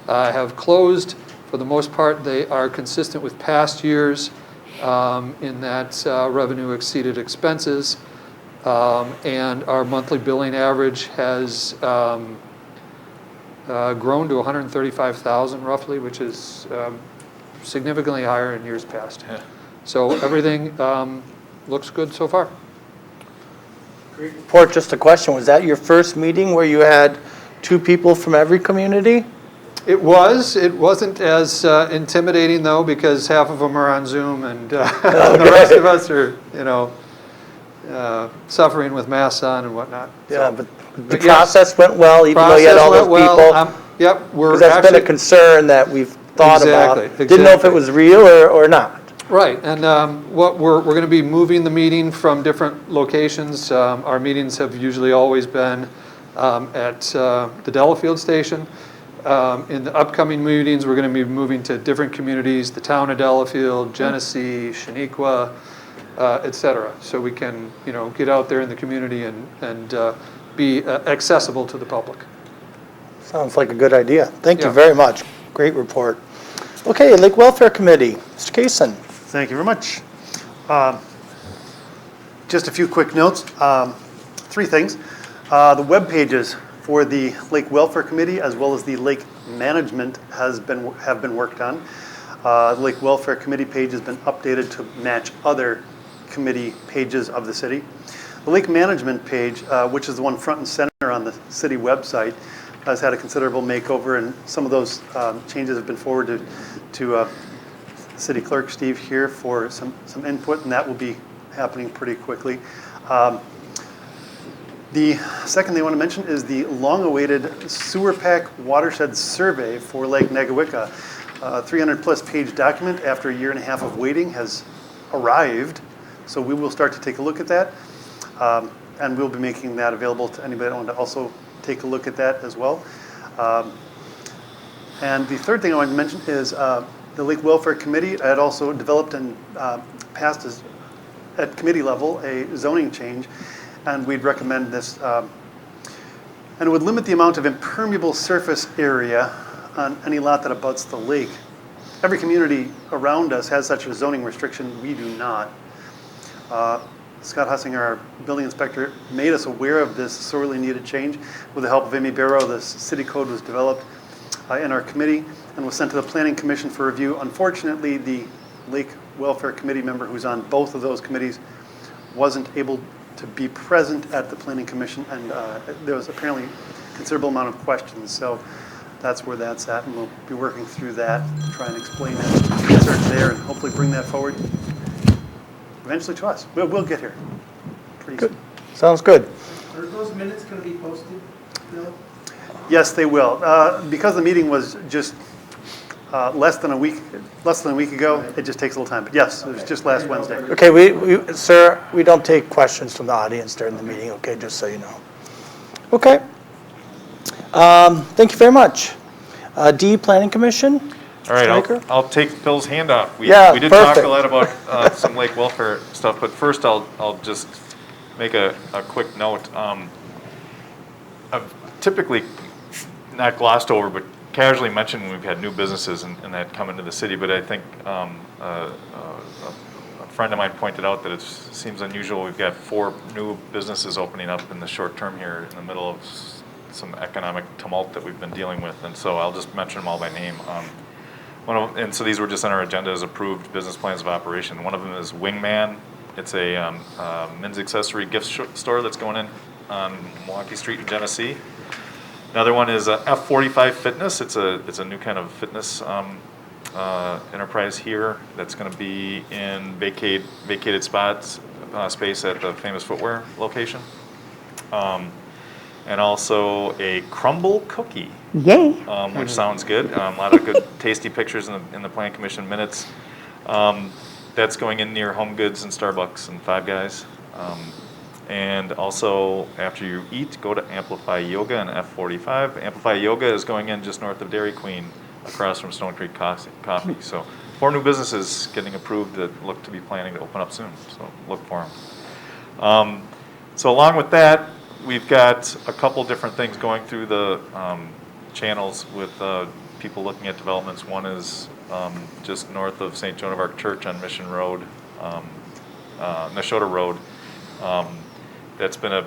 S3: have closed. For the most part, they are consistent with past years in that revenue exceeded expenses. And our monthly billing average has grown to $135,000 roughly, which is significantly higher in years past.
S18: Yeah.
S3: So everything looks good so far.
S1: Great report. Just a question, was that your first meeting where you had 2 people from every community?
S3: It was. It wasn't as intimidating though, because half of them are on Zoom, and the rest of us are, suffering with masks on and whatnot.
S1: Yeah, but the process went well, even though you had all those people.
S3: Yep,
S1: Because that's been a concern that we've thought about. Didn't know if it was real or not.
S3: Right, and what we're going to be moving the meeting from different locations. Our meetings have usually always been at the Delafield station. In the upcoming meetings, we're going to be moving to different communities, the town of Delafield, Genesee, Shaniqua, et cetera, so we can get out there in the community and be accessible to the public.
S1: Sounds like a good idea. Thank you very much. Great report. Okay, Lake Welfare Committee, Mr. Gatson.
S7: Thank you very much. Just a few quick notes. 3 things. The web pages for the Lake Welfare Committee as well as the Lake Management have been worked on. The Lake Welfare Committee page has been updated to match other committee pages of the city. The Lake Management page, which is the one front and center on the city website, has had a considerable makeover, and some of those changes have been forwarded to City Clerk Steve here for some input, and that will be happening pretty quickly. The second thing I want to mention is the long-awaited sewer pack watershed survey for Lake Negawicka. 300-plus page document after a year and a half of waiting has arrived. So we will start to take a look at that. And we'll be making that available to anybody that wants to also take a look at that as well. And the third thing I wanted to mention is the Lake Welfare Committee had also developed and passed at committee level a zoning change, and we'd recommend this. And it would limit the amount of impermeable surface area on any lot that abuts the lake. Every community around us has such a zoning restriction. We do not. Scott Hussinger, our building inspector, made us aware of this sorely needed change. With the help of Amy Barrow, the city code was developed in our committee and was sent to the Planning Commission for review. Unfortunately, the Lake Welfare Committee member who's on both of those committees wasn't able to be present at the Planning Commission, and there was apparently a considerable amount of questions. So that's where that's at, and we'll be working through that, try and explain that concern there, and hopefully bring that forward eventually to us. We'll get here pretty soon.
S1: Sounds good.
S14: Are those minutes going to be posted, Bill?
S7: Yes, they will. Because the meeting was just less than a week ago, it just takes a little time. But yes, it was just last Wednesday.
S1: Okay, sir, we don't take questions from the audience during the meeting, okay, just so you know. Okay. Thank you very much. D, Planning Commission?
S18: All right,
S1: Stryker?
S18: I'll take Bill's hand off. We did
S1: perfect.
S18: talk a lot about some lake welfare stuff, but first I'll just make a quick note. I've typically not glossed over, but casually mentioned when we've had new businesses and that come into the city, but I think a friend of mine pointed out that it seems unusual. We've got 4 new businesses opening up in the short term here in the middle of some economic tumult that we've been dealing with, and so I'll just mention them all by name. And so these were just on our agenda as approved business plans of operation. One of them is Wingman. It's a men's accessory gift store that's going in on Milwaukee Street in Genesee. Another one is F45 Fitness. It's a new kind of fitness enterprise here that's going to be in vacated spots space at the Famous Footwear location. And also a crumble cookie.
S4: Yay.
S18: Which sounds good. A lot of good tasty pictures in the Plan Commission minutes. That's going in near Home Goods and Starbucks and Five Guys. And also, after you eat, go to Amplify Yoga and F45. Amplify Yoga is going in just north of Dairy Queen, across from Stone Creek Coffee. So 4 new businesses getting approved that look to be planning to open up soon. So look for them. So along with that, we've got a couple different things going through the channels with people looking at developments. One is just north of St. Joan of Arc Church on Mission Road, Nashotah Road. That's been a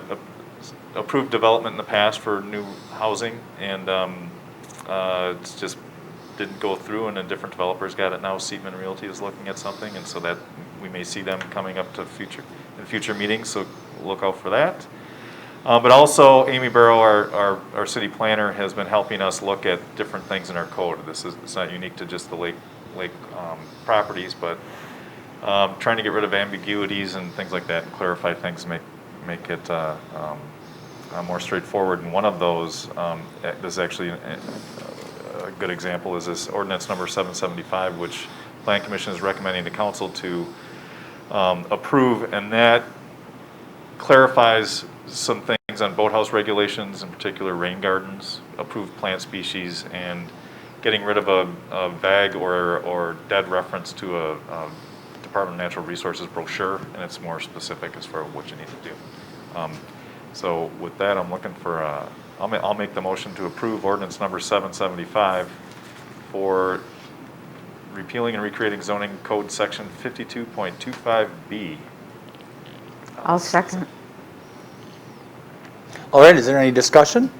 S18: approved development in the past for new housing, and it's just didn't go through, and a different developer's got it now. Seatman Realty is looking at something, and so that we may see them coming up to future meetings, so look out for that. But also, Amy Barrow, our city planner, has been helping us look at different things in our code. It's not unique to just the lake properties, but trying to get rid of ambiguities and things like that, and clarify things, make it more straightforward. And one of those, this is actually a good example, is this ordinance number 775, which Plan Commission is recommending to council to approve, and that clarifies some things on boathouse regulations, in particular rain gardens, approved plant species, and getting rid of a vague or dead reference to a Department of Natural Resources brochure, and it's more specific as far as what you need to do. So with that, I'm looking for I'll make the motion to approve ordinance number 775 for repealing and recreating zoning code section 52.25B.
S4: I'll second.
S1: All right, is there any discussion?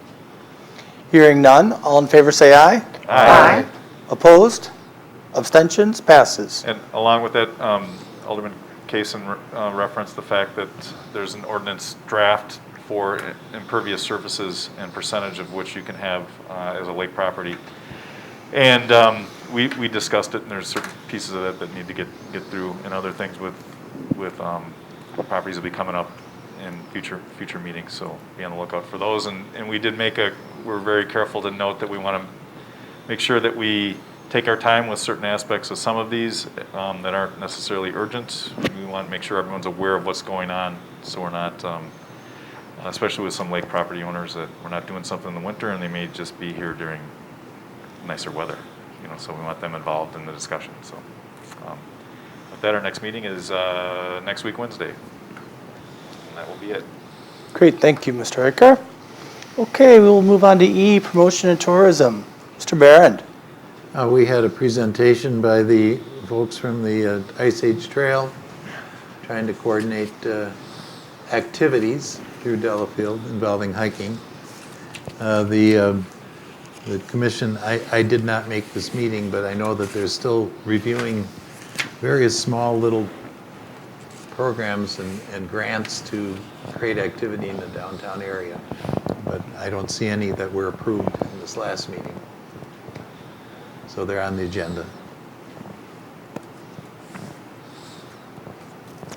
S1: Hearing none, all in favor say aye.
S18: Aye.
S1: Opposed? Abstentions? Passes.
S18: And along with that, Alderman Kaysen referenced the fact that there's an ordinance draft for impervious surfaces and percentage of which you can have as a lake property. And we discussed it, and there's certain pieces of that need to get through, and other things with properties will be coming up in future meetings, so be on the lookout for those. And we did we're very careful to note that we want to make sure that we take our time with certain aspects of some of these that aren't necessarily urgent. We want to make sure everyone's aware of what's going on, so we're not, especially with some lake property owners, that we're not doing something in the winter and they may just be here during nicer weather. So we want them involved in the discussion. So with that, our next meeting is next week, Wednesday. And that will be it.
S1: Great, thank you, Mr. Ricker. Okay, we will move on to E, promotion and tourism. Mr. Barron.
S6: We had a presentation by the folks from the Ice Age Trail trying to coordinate activities through Delafield involving hiking. The commission, I did not make this meeting, but I know that they're still reviewing various small little programs and grants to create activity in the downtown area. But I don't see any that were approved in this last meeting. So they're on the agenda.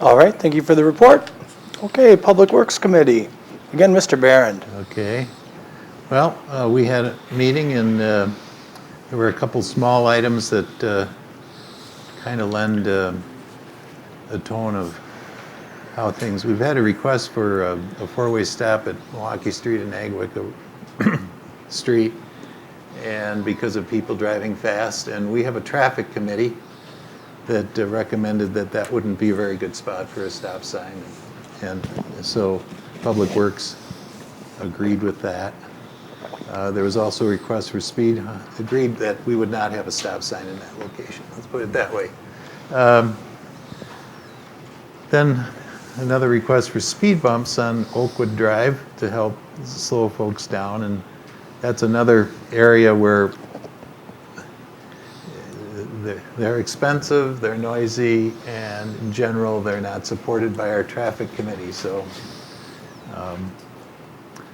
S1: All right, thank you for the report. Okay, Public Works Committee. Again, Mr. Barron.
S6: Okay. Well, we had a meeting and there were a couple small items that kind of lend a tone of how things. We've had a request for a four-way stop at Milwaukee Street and Agwick Street, and because of people driving fast, and we have a traffic committee that recommended that that wouldn't be a very good spot for a stop sign, and so Public Works agreed with that. There was also a request for speed, agreed that we would not have a stop sign in that location. Let's put it that way. Then another request for speed bumps on Oakwood Drive to help slow folks down, and that's another area where they're expensive, they're noisy, and in general they're not supported by our traffic committee, so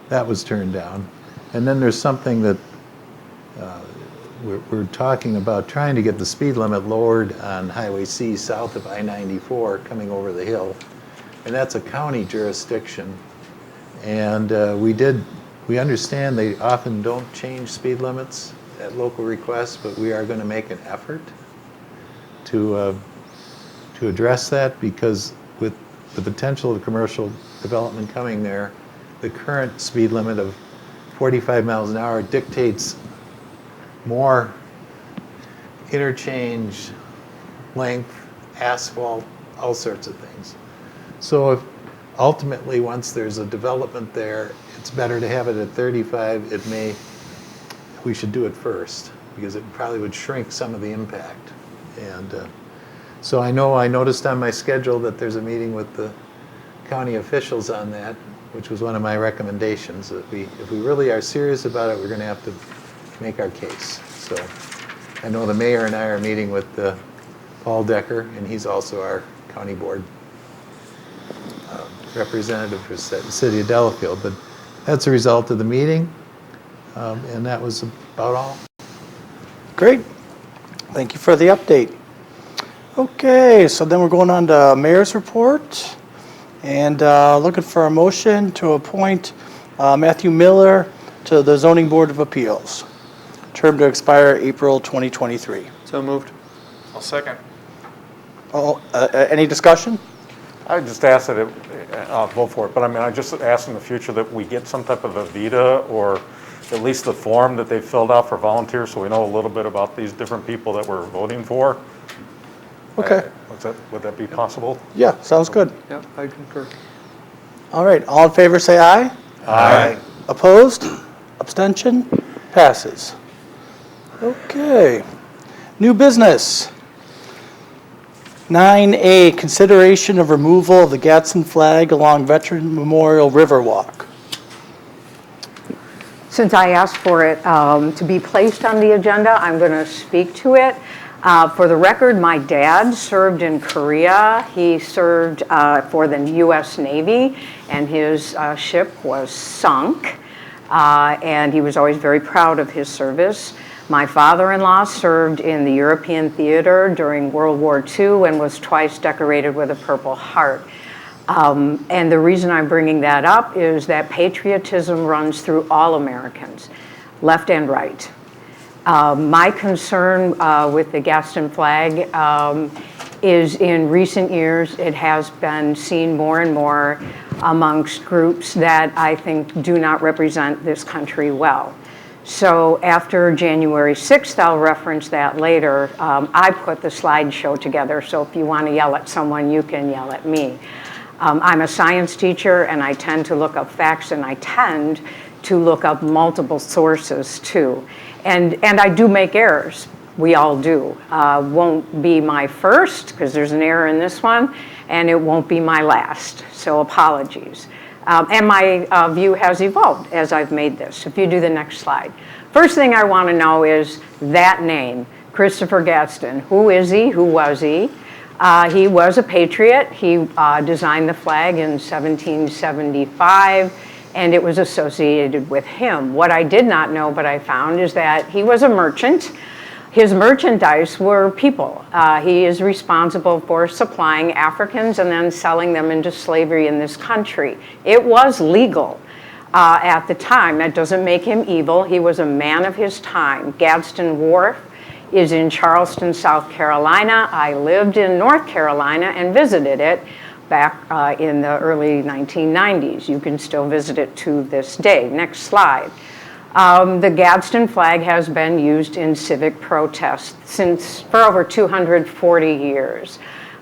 S6: that was turned down. And then there's something that we're talking about trying to get the speed limit lowered on Highway C south of I-94 coming over the hill. And that's a county jurisdiction. And we understand they often don't change speed limits at local requests, but we are going to make an effort to address that, because with the potential of commercial development coming there, the current speed limit of 45 miles an hour dictates more interchange, length, asphalt, all sorts of things. So if ultimately, once there's a development there, it's better to have it at 35. We should do it first, because it probably would shrink some of the impact. And so I noticed on my schedule that there's a meeting with the county officials on that, which was one of my recommendations, that if we really are serious about it, we're going to have to make our case. So I know the mayor and I are meeting with Paul Decker, and he's also our county board representative for the city of Delafield. But that's a result of the meeting, and that was about all.
S1: Great. Thank you for the update. Okay, so then we're going on to mayor's report. And looking for a motion to appoint Matthew Miller to the Zoning Board of Appeals. Term to expire April 2023.
S3: So moved.
S18: I'll second.
S1: Any discussion?
S19: I just ask that I'll vote for it, but I mean, I just ask in the future that we get some type of a vita, or at least the form that they filled out for volunteers, so we know a little bit about these different people that we're voting for.
S1: Okay.
S19: Would that be possible?
S1: Yeah, sounds good.
S3: Yeah, I concur.
S1: All right, all in favor say aye.
S19: Aye.
S1: Opposed? Abstention? Passes. Okay. New business. 9A, consideration of removal of the Gatson flag along Veteran Memorial Riverwalk.
S4: Since I asked for it to be placed on the agenda, I'm going to speak to it. For the record, my dad served in Korea. He served for the U.S. Navy, and his ship was sunk. And he was always very proud of his service. My father-in-law served in the European theater during World War II and was twice decorated with a Purple Heart. And the reason I'm bringing that up is that patriotism runs through all Americans, left and right. My concern with the Gadsden flag is in recent years it has been seen more and more amongst groups that I think do not represent this country well. So after January 6th, I'll reference that later, I put the slideshow together, so if you want to yell at someone, you can yell at me. I'm a science teacher, and I tend to look up facts, and I tend to look up multiple sources too. And I do make errors. We all do. Won't be my first, because there's an error in this one, and it won't be my last, so apologies. And my view has evolved as I've made this. If you do the next slide. First thing I want to know is that name, Christopher Gadsden. Who is he? Who was he? He was a patriot. He designed the flag in 1775, and it was associated with him. What I did not know, but I found, is that he was a merchant. His merchandise were people. He is responsible for supplying Africans and then selling them into slavery in this country. It was legal at the time. That doesn't make him evil. He was a man of his time. Gadsden Wharf is in Charleston, South Carolina. I lived in North Carolina and visited it back in the early 1990s. You can still visit it to this day. Next slide. The Gadsden flag has been used in civic protests for over 240 years.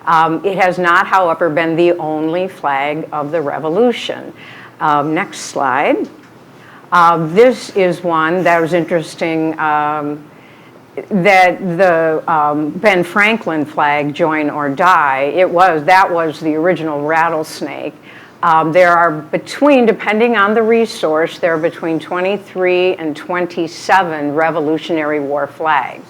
S4: It has not, however, been the only flag of the Revolution. Next slide. This is one that was interesting, that the Ben Franklin flag, join or die, that was the original rattlesnake. There are between, depending on the resource, there are between 23 and 27 Revolutionary War flags.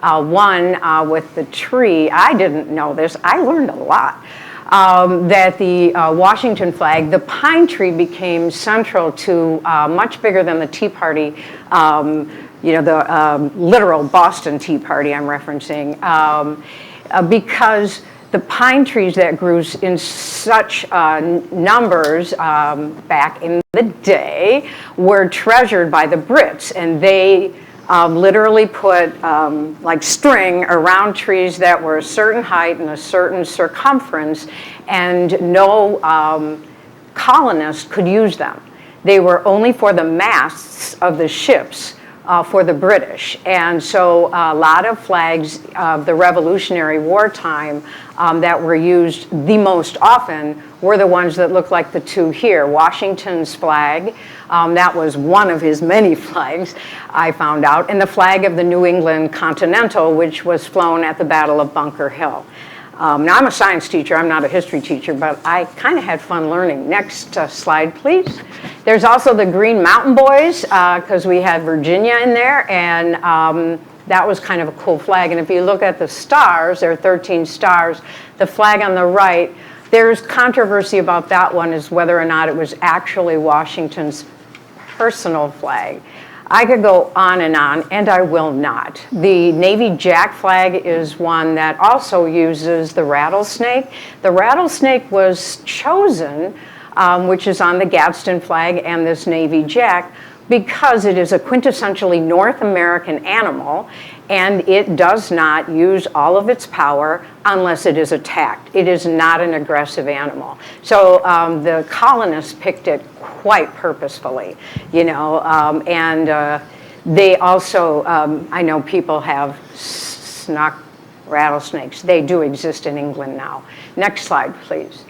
S4: One with the tree, I didn't know this, I learned a lot, that the Washington flag, the pine tree became central to much bigger than the Tea Party, the literal Boston Tea Party I'm referencing, because the pine trees that grew in such numbers back in the day were treasured by the Brits, and they literally put like string around trees that were a certain height and a certain circumference, and no colonist could use them. They were only for the masts of the ships for the British. And so a lot of flags of the Revolutionary War time that were used the most often were the ones that look like the two here. Washington's flag, that was one of his many flags, I found out, and the flag of the New England Continental, which was flown at the Battle of Bunker Hill. Now, I'm a science teacher, I'm not a history teacher, but I kind of had fun learning. Next slide, please. There's also the Green Mountain Boys, because we had Virginia in there, and that was kind of a cool flag. And if you look at the stars, there are 13 stars. The flag on the right, there's controversy about that one, is whether or not it was actually Washington's personal flag. I could go on, and I will not. The Navy Jack flag is one that also uses the rattlesnake. The rattlesnake was chosen, which is on the Gadsden flag and this Navy Jack, because it is a quintessentially North American animal, and it does not use all of its power unless it is attacked. It is not an aggressive animal. So the colonists picked it quite purposefully, and they also, I know people have snuck rattlesnakes. They do exist in England now. Next slide, please.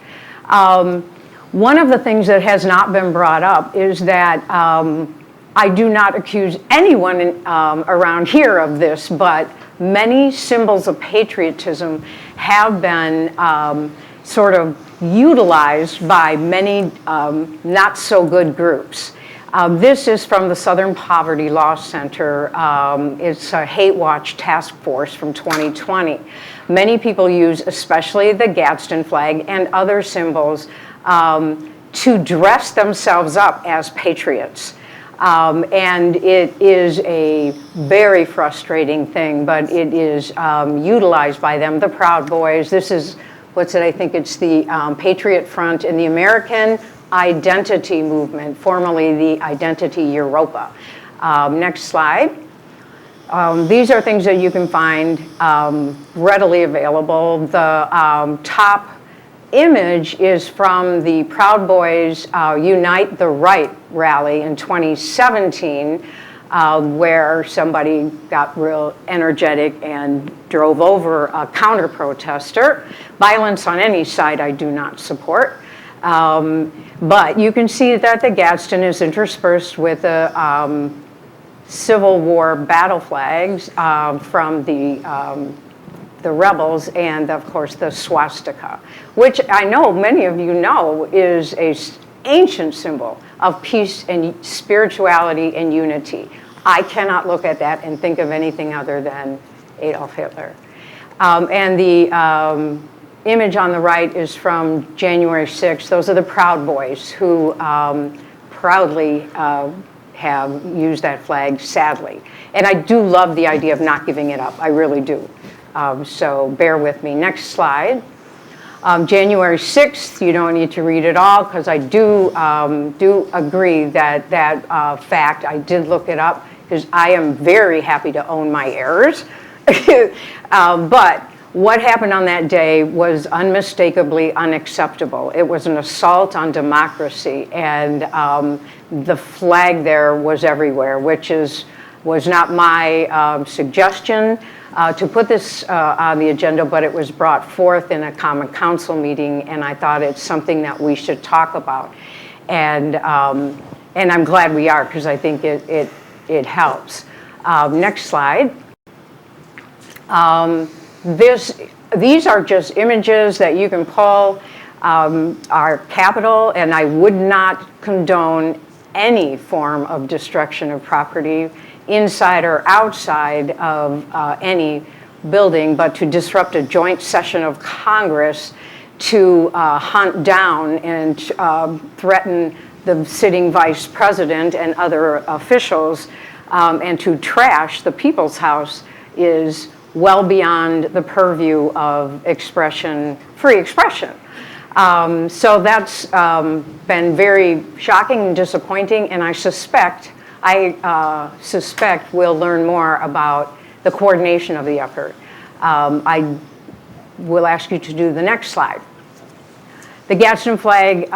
S4: One of the things that has not been brought up is that I do not accuse anyone around here of this, but many symbols of patriotism have been sort of utilized by many not so good groups. This is from the Southern Poverty Law Center. It's a Hate Watch Task Force from 2020. Many people use, especially the Gadsden flag and other symbols, to dress themselves up as patriots. And it is a very frustrating thing, but it is utilized by them. The Proud Boys, this is, I think it's the Patriot Front in the American Identity Movement, formerly the Identity Europa. Next slide. These are things that you can find readily available. The top image is from the Proud Boys Unite the Right rally in 2017, where somebody got real energetic and drove over a counter-protester. Violence on any side I do not support. But you can see that the Gadsden is interspersed with the Civil War battle flags from the rebels, and of course the swastika, which I know many of you know is an ancient symbol of peace and spirituality and unity. I cannot look at that and think of anything other than Adolf Hitler. And the image on the right is from January 6th. Those are the Proud Boys who proudly have used that flag, sadly. And I do love the idea of not giving it up. I really do. So bear with me. Next slide. January 6th, you don't need to read it all, because I do agree that that fact, I did look it up, because I am very happy to own my errors. But what happened on that day was unmistakably unacceptable. It was an assault on democracy, and the flag there was everywhere, which was not my suggestion to put this on the agenda, but it was brought forth in a common council meeting, and I thought it's something that we should talk about. And I'm glad we are, because I think it helps. Next slide. These are just images that you can pull. Our Capitol, and I would not condone any form of destruction of property inside or outside of any building, but to disrupt a joint session of Congress, to hunt down and threaten the sitting vice president and other officials, and to trash the People's House is well beyond the purview of expression, free expression. So that's been very shocking and disappointing, and I suspect we'll learn more about the coordination of the effort. I will ask you to do the next slide. The Gadsden flag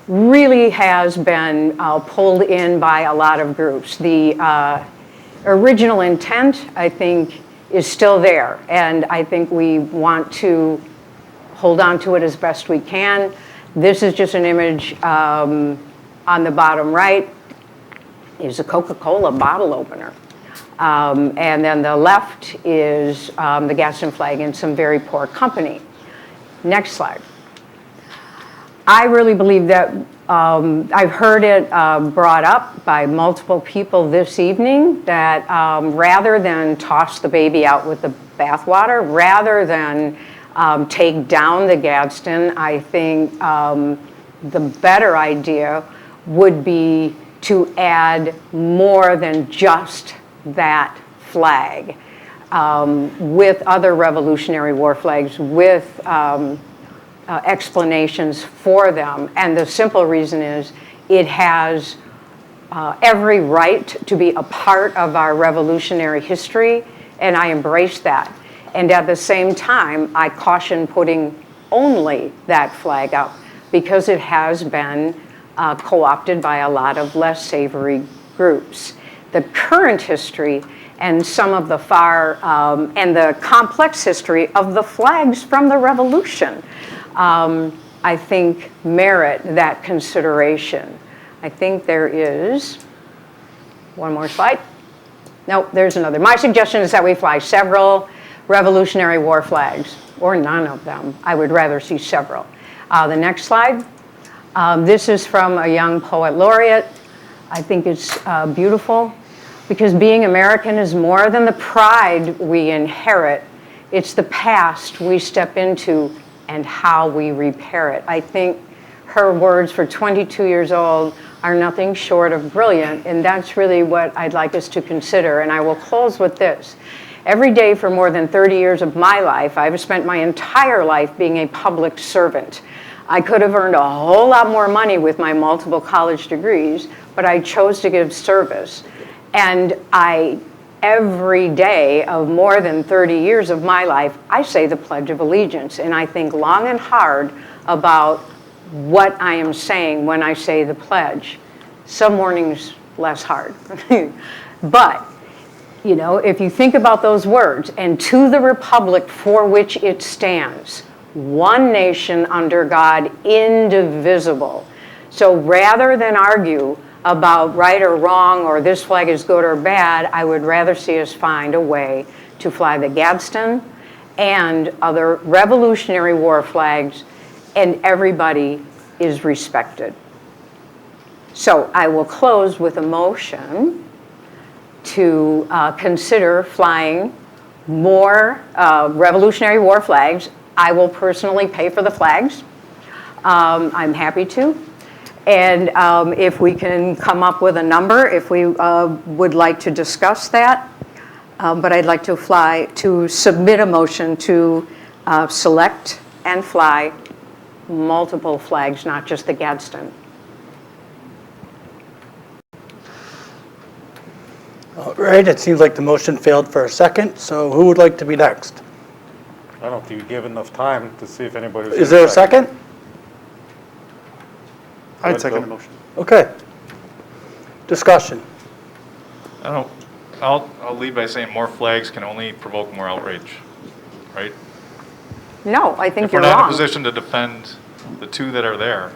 S4: really has been pulled in by a lot of groups. The original intent, I think, is still there, and I think we want to hold on to it as best we can. This is just an image on the bottom right is a Coca-Cola bottle opener. And then the left is the Gadsden flag in some very poor company. Next slide. I really believe that I've heard it brought up by multiple people this evening that rather than toss the baby out with the bathwater, rather than take down the Gadsden, I think the better idea would be to add more than just that flag with other Revolutionary War flags, with explanations for them. And the simple reason is it has every right to be a part of our revolutionary history, and I embrace that. And at the same time, I caution putting only that flag up, because it has been co-opted by a lot of less savory groups. The current history and some of the and the complex history of the flags from the Revolution, I think merit that consideration. I think there is one more slide. No, there's another. My suggestion is that we fly several Revolutionary War flags, or none of them. I would rather see several. The next slide. This is from a young poet laureate. I think it's beautiful, because being American is more than the pride we inherit. It's the past we step into and how we repair it. I think her words for 22 years old are nothing short of brilliant, and that's really what I'd like us to consider. And I will close with this. Every day for more than 30 years of my life, I've spent my entire life being a public servant. I could have earned a whole lot more money with my multiple college degrees, but I chose to give service. And I every day of more than 30 years of my life, I say the Pledge of Allegiance, and I think long and hard about what I am saying when I say the pledge. Some mornings less hard. But, you know, if you think about those words, and to the republic for which it stands, one nation under God, indivisible. So rather than argue about right or wrong or this flag is good or bad, I would rather see us find a way to fly the Gadsden and other Revolutionary War flags, and everybody is respected. So I will close with a motion to consider flying more Revolutionary War flags. I will personally pay for the flags. I'm happy to. And if we can come up with a number, if we would like to discuss that. But I'd like to submit a motion to select and fly multiple flags, not just the Gadsden.
S1: All right, it seems like the motion failed for a second, so who would like to be next?
S19: I don't think you give enough time to see if anybody was.
S1: Is there a second?
S7: I'd second the motion.
S1: Okay. Discussion.
S18: I'll lead by saying more flags can only provoke more outrage, right?
S4: No, I think
S18: If we're
S4: you're
S18: not in
S4: wrong.
S18: a position to defend the two that are there,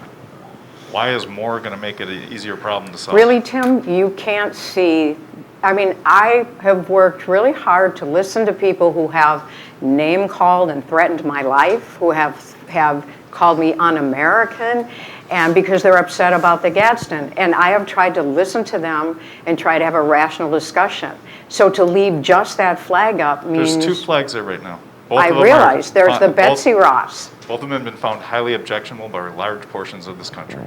S18: why is more going to make it an easier problem to solve?
S4: Really, Tim, you can't see. I mean, I have worked really hard to listen to people who have name called and threatened my life, who have called me un-American, and because they're upset about the Gadsden. And I have tried to listen to them and try to have a rational discussion. So to leave just that flag up means...
S18: There's 2 flags there right now.
S4: I realize. There's the Betsy Ross.
S18: Both of them have been found highly objectionable by large portions of this country.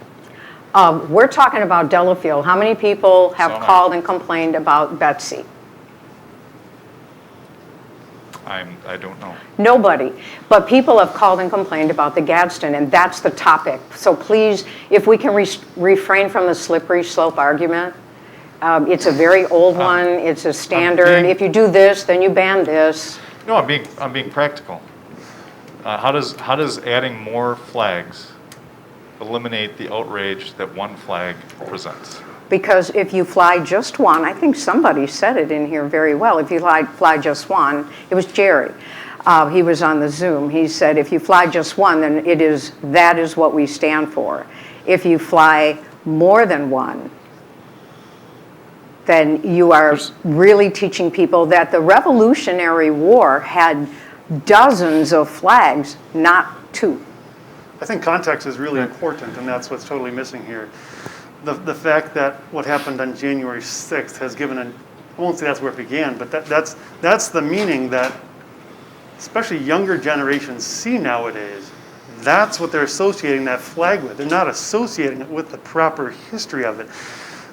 S4: We're talking about Delafield. How many people have
S18: So am I.
S4: called and complained about Betsy?
S18: I don't know.
S4: Nobody. But people have called and complained about the Gadsden, and that's the topic. So please, if we can refrain from the slippery slope argument, it's a very old one. It's a standard. If you do this, then you ban this.
S18: No, I'm being practical. How does adding more flags eliminate the outrage that one flag presents?
S4: Because if you fly just one, I think somebody said it in here very well. If you fly just one, it was Jerry. He was on the Zoom. He said, if you fly just one, then that is what we stand for. If you fly more than one, then you are really teaching people that the Revolutionary War had dozens of flags, not 2.
S7: I think context is really important, and that's what's totally missing here. The fact that what happened on January 6th has given I won't say that's where it began, but that's the meaning that especially younger generations see nowadays. That's what they're associating that flag with. They're not associating it with the proper history of it.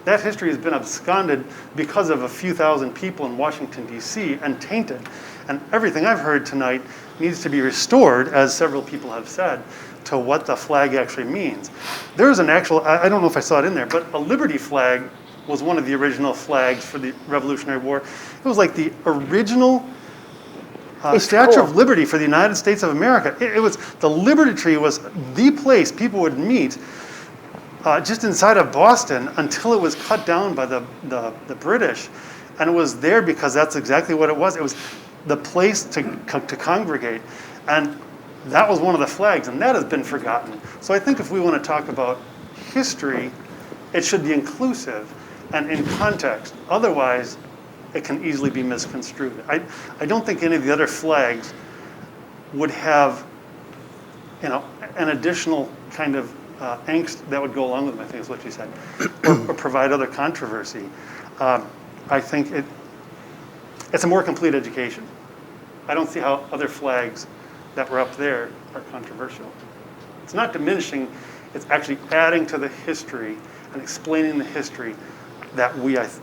S7: That history has been absconded because of a few thousand people in Washington, D.C. and tainted. And everything I've heard tonight needs to be restored, as several people have said, to what the flag actually means. There's an actual, I don't know if I saw it in there, but a liberty flag was one of the original flags for the Revolutionary War. It was like the original Statue of Liberty for the United States of America. It was, the Liberty Tree was the place people would meet just inside of Boston until it was cut down by the British. And it was there because that's exactly what it was. It was the place to congregate. And that was one of the flags, and that has been forgotten. So I think if we want to talk about history, it should be inclusive and in context. Otherwise, it can easily be misconstrued. I don't think any of the other flags would have, an additional kind of angst that would go along with them, I think is what you said, or provide other controversy. I think it's a more complete education. I don't see how other flags that were up there are controversial. It's not diminishing, it's actually adding to the history and explaining the history that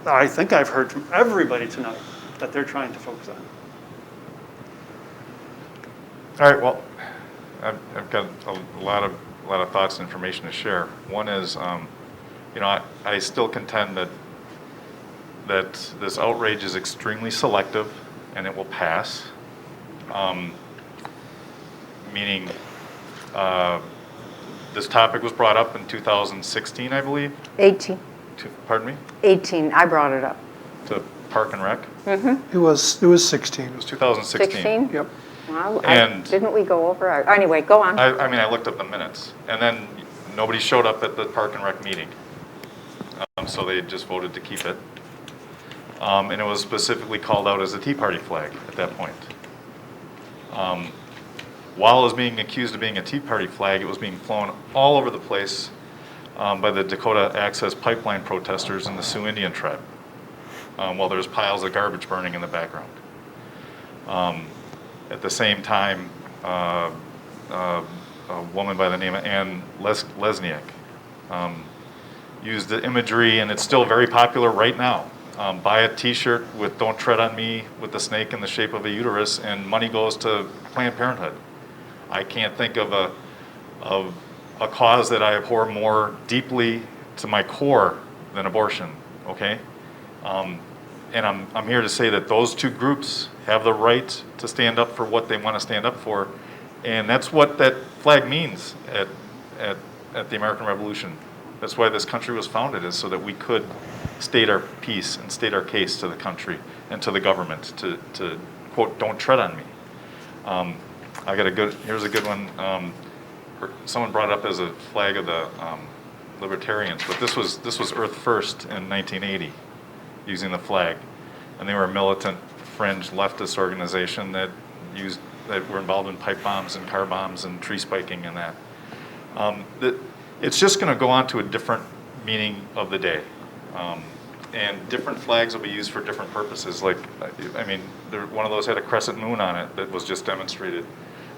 S7: I think I've heard from everybody tonight that they're trying to focus on.
S18: All right, well, I've got a lot of thoughts and information to share. One is, I still contend that that this outrage is extremely selective and it will pass. Meaning, this topic was brought up in 2016, I believe.
S4: 18.
S18: Pardon me?
S4: 18, I brought it up.
S18: To Park and Rec?
S4: Mm-hmm.
S16: It was 16.
S18: It was 2016.
S4: 16?
S16: Yep.
S4: Well,
S18: And
S4: didn't we go over? Anyway, go on.
S18: I mean, I looked up the minutes, and then nobody showed up at the Park and Rec meeting. So they just voted to keep it. And it was specifically called out as a Tea Party flag at that point. While it was being accused of being a Tea Party flag, it was being flown all over the place by the Dakota Access Pipeline protesters and the Sioux Indian tribe, while there's piles of garbage burning in the background. At the same time, a woman by the name of Ann Lesniak used the imagery, and it's still very popular right now. Buy a t-shirt with "Don't Tread on Me" with the snake in the shape of a uterus, and money goes to Planned Parenthood. I can't think of a cause that I abhor more deeply to my core than abortion, okay? And I'm here to say that those two groups have the right to stand up for what they want to stand up for, and that's what that flag means at the American Revolution. That's why this country was founded, is so that we could state our piece and state our case to the country and to the government to quote, "Don't tread on me." Here's a good one. Someone brought it up as a flag of the libertarians, but this was Earth First in 1980, using the flag, and they were a militant fringe leftist organization that were involved in pipe bombs and car bombs and tree spiking and that. It's just going to go on to a different meaning of the day. And different flags will be used for different purposes. Like, I mean, one of those had a crescent moon on it that was just demonstrated.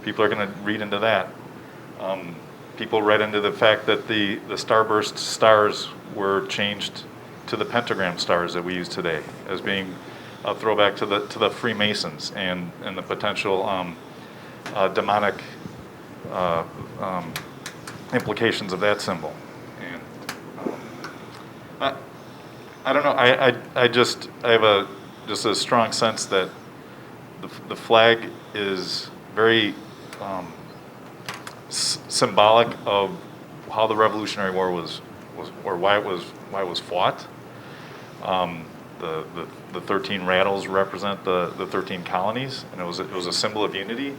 S18: People are going to read into that. People read into the fact that the starburst stars were changed to the pentagram stars that we use today, as being a throwback to the Freemasons and the potential demonic implications of that symbol. And I don't know. I have just a strong sense that the flag is very symbolic of how the Revolutionary War was or why it was fought. The 13 rattles represent the 13 colonies, and it was a symbol of unity.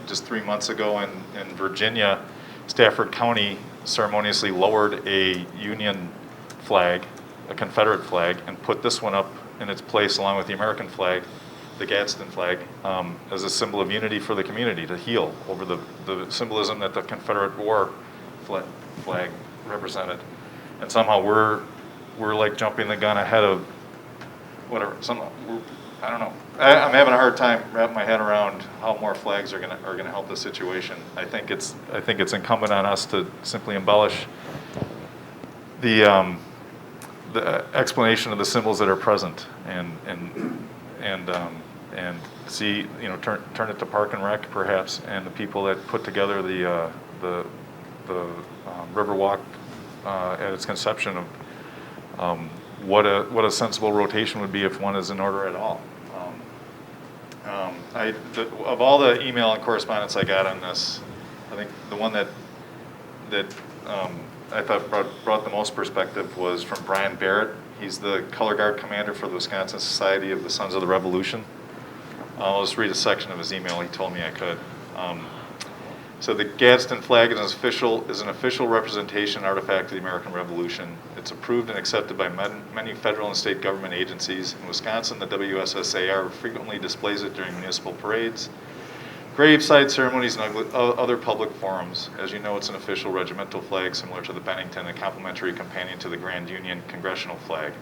S18: Just 3 months ago in Virginia, Stafford County ceremoniously lowered a Union flag, a Confederate flag, and put this one up in its place along with the American flag, the Gadsden Flag, as a symbol of unity for the community, to heal over the symbolism that the Confederate War flag represented. And somehow we're like jumping the gun ahead of whatever. I don't know. I'm having a hard time wrapping my head around how more flags are gonna help the situation. I think it's incumbent on us to simply embellish the explanation of the symbols that are present and see, turn it to Park and Rec perhaps, and the people that put together the Riverwalk at its conception of what a sensible rotation would be if one is in order at all. Of all the email and correspondence I got on this, I think the one that I thought brought the most perspective was from Brian Barrett. He's the color guard commander for the Wisconsin Society of the Sons of the Revolution. I'll just read a section of his email. He told me I could. So the Gadsden flag is an official representation artifact of the American Revolution. It's approved and accepted by many federal and state government agencies. In Wisconsin, the WSSAR frequently displays it during municipal parades, graveside ceremonies, and other public forums. As you know, it's an official regimental flag similar to the Bennington and complementary companion to the Grand Union Congressional flag,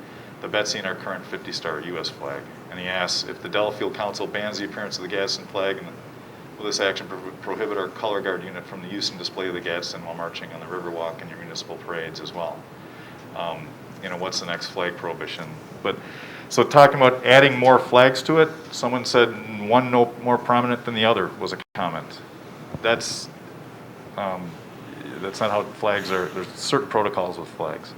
S18: the Betsy and our current 50-star U.S. flag. And he asks if the Delafield Council bans the appearance of the Gadsden flag, and will this action prohibit our color guard unit from the use and display of the Gadsden while marching on the Riverwalk and your municipal parades as well? What's the next flag prohibition? But so talking about adding more flags to it, someone said one no more prominent than the other was a comment. That's not how flags are. There's certain protocols with flags,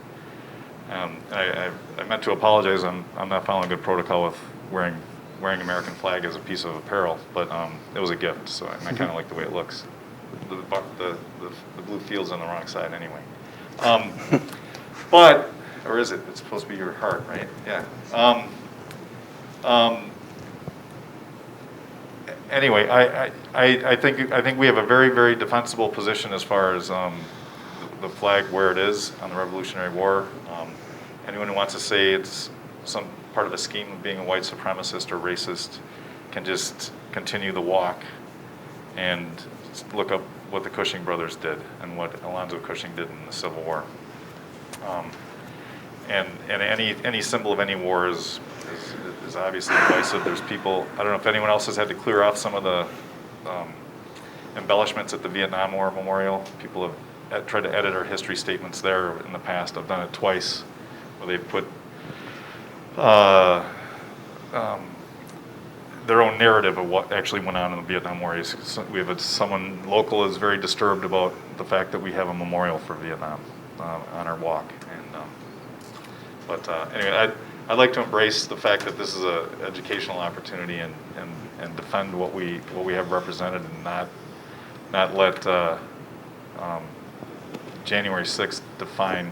S18: And I meant to apologize. I'm not following good protocol with wearing American flag as a piece of apparel, but it was a gift, so I kind of like the way it looks. The blue field's on the wrong side anyway. But, or is it? It's supposed to be your heart, right? Yeah. Anyway, I think we have a very, very defensible position as far as the flag where it is on the Revolutionary War. Anyone who wants to say it's some part of a scheme of being a white supremacist or racist can just continue the walk and look up what the Cushing brothers did and what Alonzo Cushing did in the Civil War. And any symbol of any war is obviously divisive. There's people, I don't know if anyone else has had to clear off some of the embellishments at the Vietnam War Memorial. People have tried to edit our history statements there in the past. I've done it twice, where they've put their own narrative of what actually went on in the Vietnam War. We have someone local is very disturbed about the fact that we have a memorial for Vietnam on our walk. But anyway, I'd like to embrace the fact that this is an educational opportunity and defend what we have represented, and not let January 6th define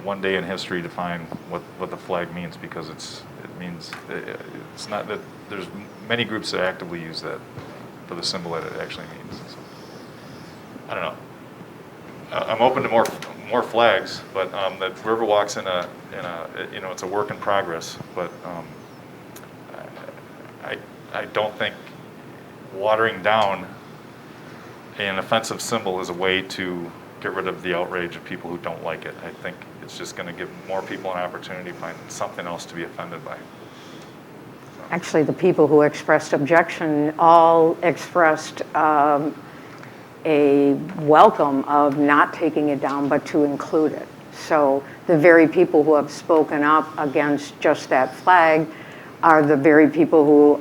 S18: one day in history define what the flag means, because it's not that there's many groups that actively use that for the symbol that it actually means. So, I don't know. I'm open to more flags, but that Riverwalk's in a it's a work in progress. But I don't think watering down an offensive symbol is a way to get rid of the outrage of people who don't like it. I think it's just going to give more people an opportunity to find something else to be offended by.
S4: Actually, the people who expressed objection all expressed a welcome of not taking it down, but to include it. So the very people who have spoken up against just that flag are the very people who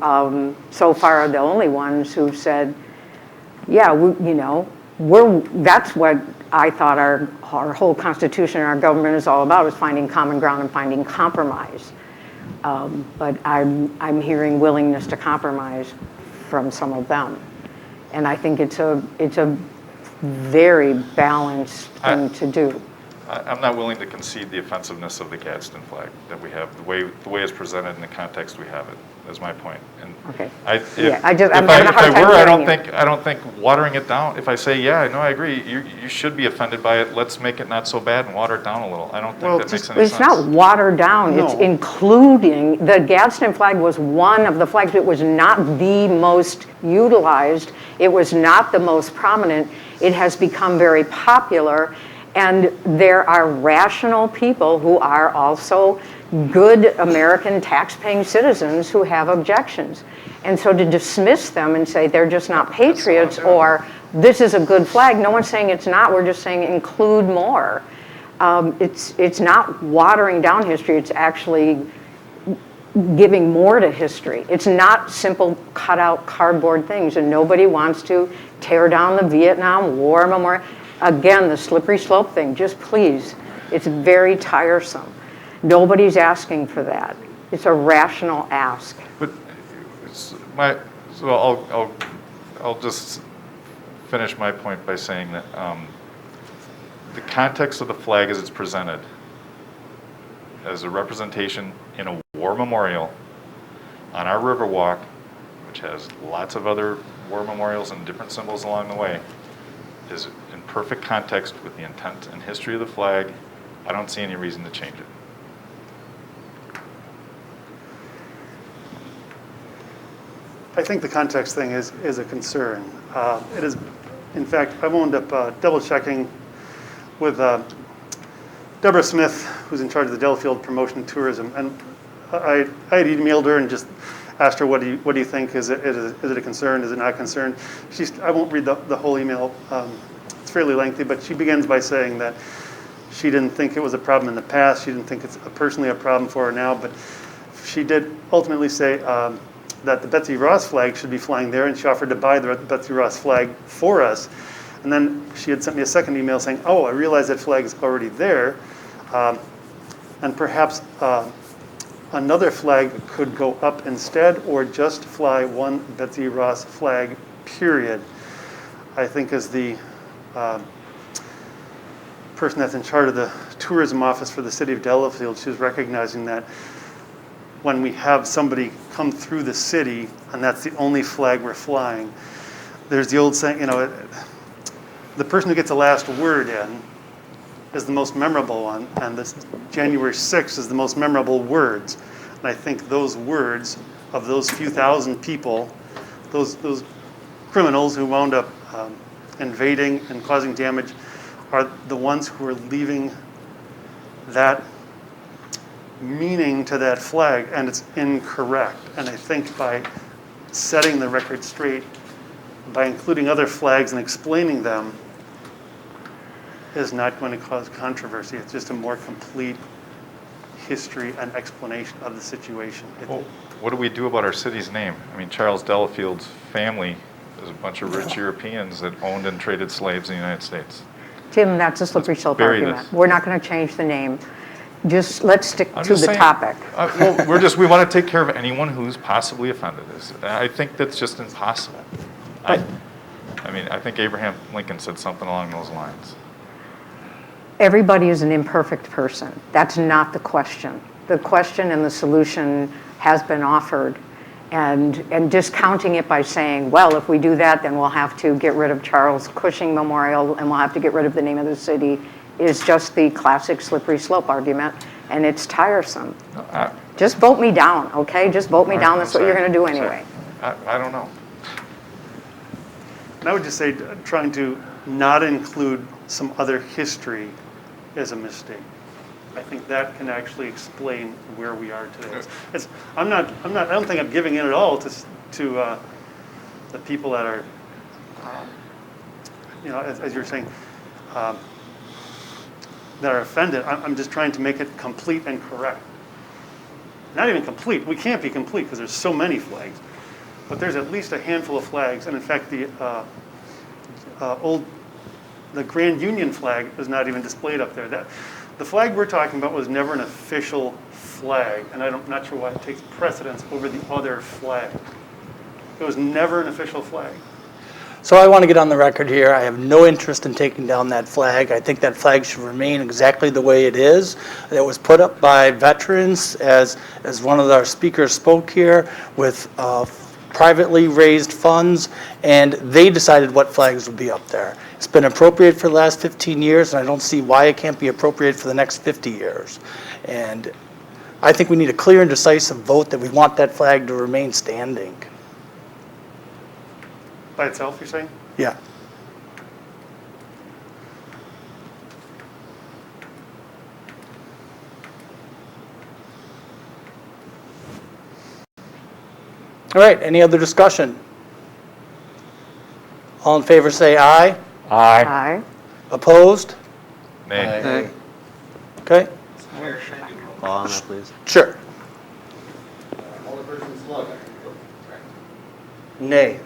S4: so far are the only ones who've said, yeah, that's what I thought our whole Constitution and our government is all about, is finding common ground and finding compromise. But I'm hearing willingness to compromise from some of them. And I think it's a very balanced thing to do.
S18: I'm not willing to concede the offensiveness of the Gadsden flag that we have, the way it's presented in the context we have it. Is my point. And
S4: okay.
S18: If I don't think watering it down. If I say I agree, you should be offended by it. Let's make it not so bad and water it down a little. I don't think that makes any sense.
S4: It's not watered down. No. It's including the Gadsden flag was one of the flags. It was not the most utilized. It was not the most prominent. It has become very popular, and there are rational people who are also good American tax-paying citizens who have objections. And so to dismiss them and say they're just not patriots or this is a good flag, no one's saying it's not, we're just saying include more. It's not watering down history, it's actually giving more to history. It's not simple cut-out cardboard things, and nobody wants to tear down the Vietnam War Memorial. Again, the slippery slope thing, just please, it's very tiresome. Nobody's asking for that. It's a rational ask.
S18: But I'll just finish my point by saying that the context of the flag as it's presented as a representation in a war memorial on our Riverwalk, which has lots of other war memorials and different symbols along the way, is in perfect context with the intent and history of the flag. I don't see any reason to change it.
S7: I think the context thing is a concern. It is, in fact, I wound up double checking with Deborah Smith, who's in charge of the Delafield promotion and tourism, and I had emailed her and just asked her, what do you think? Is it a concern? Is it not a concern? I won't read the whole email. It's fairly lengthy, but she begins by saying that she didn't think it was a problem in the past. She didn't think it's personally a problem for her now, but she did ultimately say that the Betsy Ross flag should be flying there, and she offered to buy the Betsy Ross flag for us. And then she had sent me a second email saying, oh, I realize that flag is already there. And perhaps another flag could go up instead, or just fly one Betsy Ross flag, period. I think as the person that's in charge of the tourism office for the city of Delafield, she's recognizing that when we have somebody come through the city and that's the only flag we're flying, there's the old saying, you know, the person who gets the last word in is the most memorable one, and this January 6th is the most memorable words. And I think those words of those few thousand people, those criminals who wound up invading and causing damage, are the ones who are leaving that meaning to that flag, and it's incorrect. And I think by setting the record straight, by including other flags and explaining them, is not going to cause controversy. It's just a more complete history and explanation of the situation.
S18: Well, what do we do about our city's name? I mean, Charles Delafield's family is a bunch of rich Europeans that owned and traded slaves in the United States.
S4: Tim, that's a slippery slope
S18: bury
S4: argument.
S18: this.
S4: We're not going to change the name. Just let's stick
S18: I'm
S4: to
S18: just
S4: the
S18: saying,
S4: topic.
S18: Well, we want to take care of anyone who's possibly offended. I think that's just impossible. I mean, I think Abraham Lincoln said something along those lines.
S4: Everybody is an imperfect person. That's not the question. The question and the solution has been offered. And discounting it by saying, well, if we do that, then we'll have to get rid of Charles Cushing Memorial and we'll have to get rid of the name of the city, is just the classic slippery slope argument, and it's tiresome. Just vote me down, okay? Just vote me down. That's what you're going to do anyway.
S18: I don't know.
S7: And I would just say trying to not include some other history is a mistake. I think that can actually explain where we are today. I don't think I'm giving in at all to the people that are, you know, as you're saying, that are offended. I'm just trying to make it complete and correct. Not even complete. We can't be complete because there's so many flags. But there's at least a handful of flags. And in fact, the Grand Union flag is not even displayed up there. The flag we're talking about was never an official flag. And I'm not sure why it takes precedence over the other flag. It was never an official flag.
S1: So I want to get on the record here. I have no interest in taking down that flag. I think that flag should remain exactly the way it is. It was put up by veterans, as one of our speakers spoke here, with privately raised funds, and they decided what flags would be up there. It's been appropriate for the last 15 years, and I don't see why it can't be appropriate for the next 50 years. And I think we need a clear and decisive vote that we want that flag to remain standing.
S7: By itself, you're saying?
S1: Yeah. All right, any other discussion? All in favor say aye.
S19: Aye.
S4: Aye.
S1: Opposed?
S2: Nay.
S3: Nay.
S1: Okay,
S2: Call on that, please.
S1: sure.
S20: Alderperson Slugger.
S1: Nay.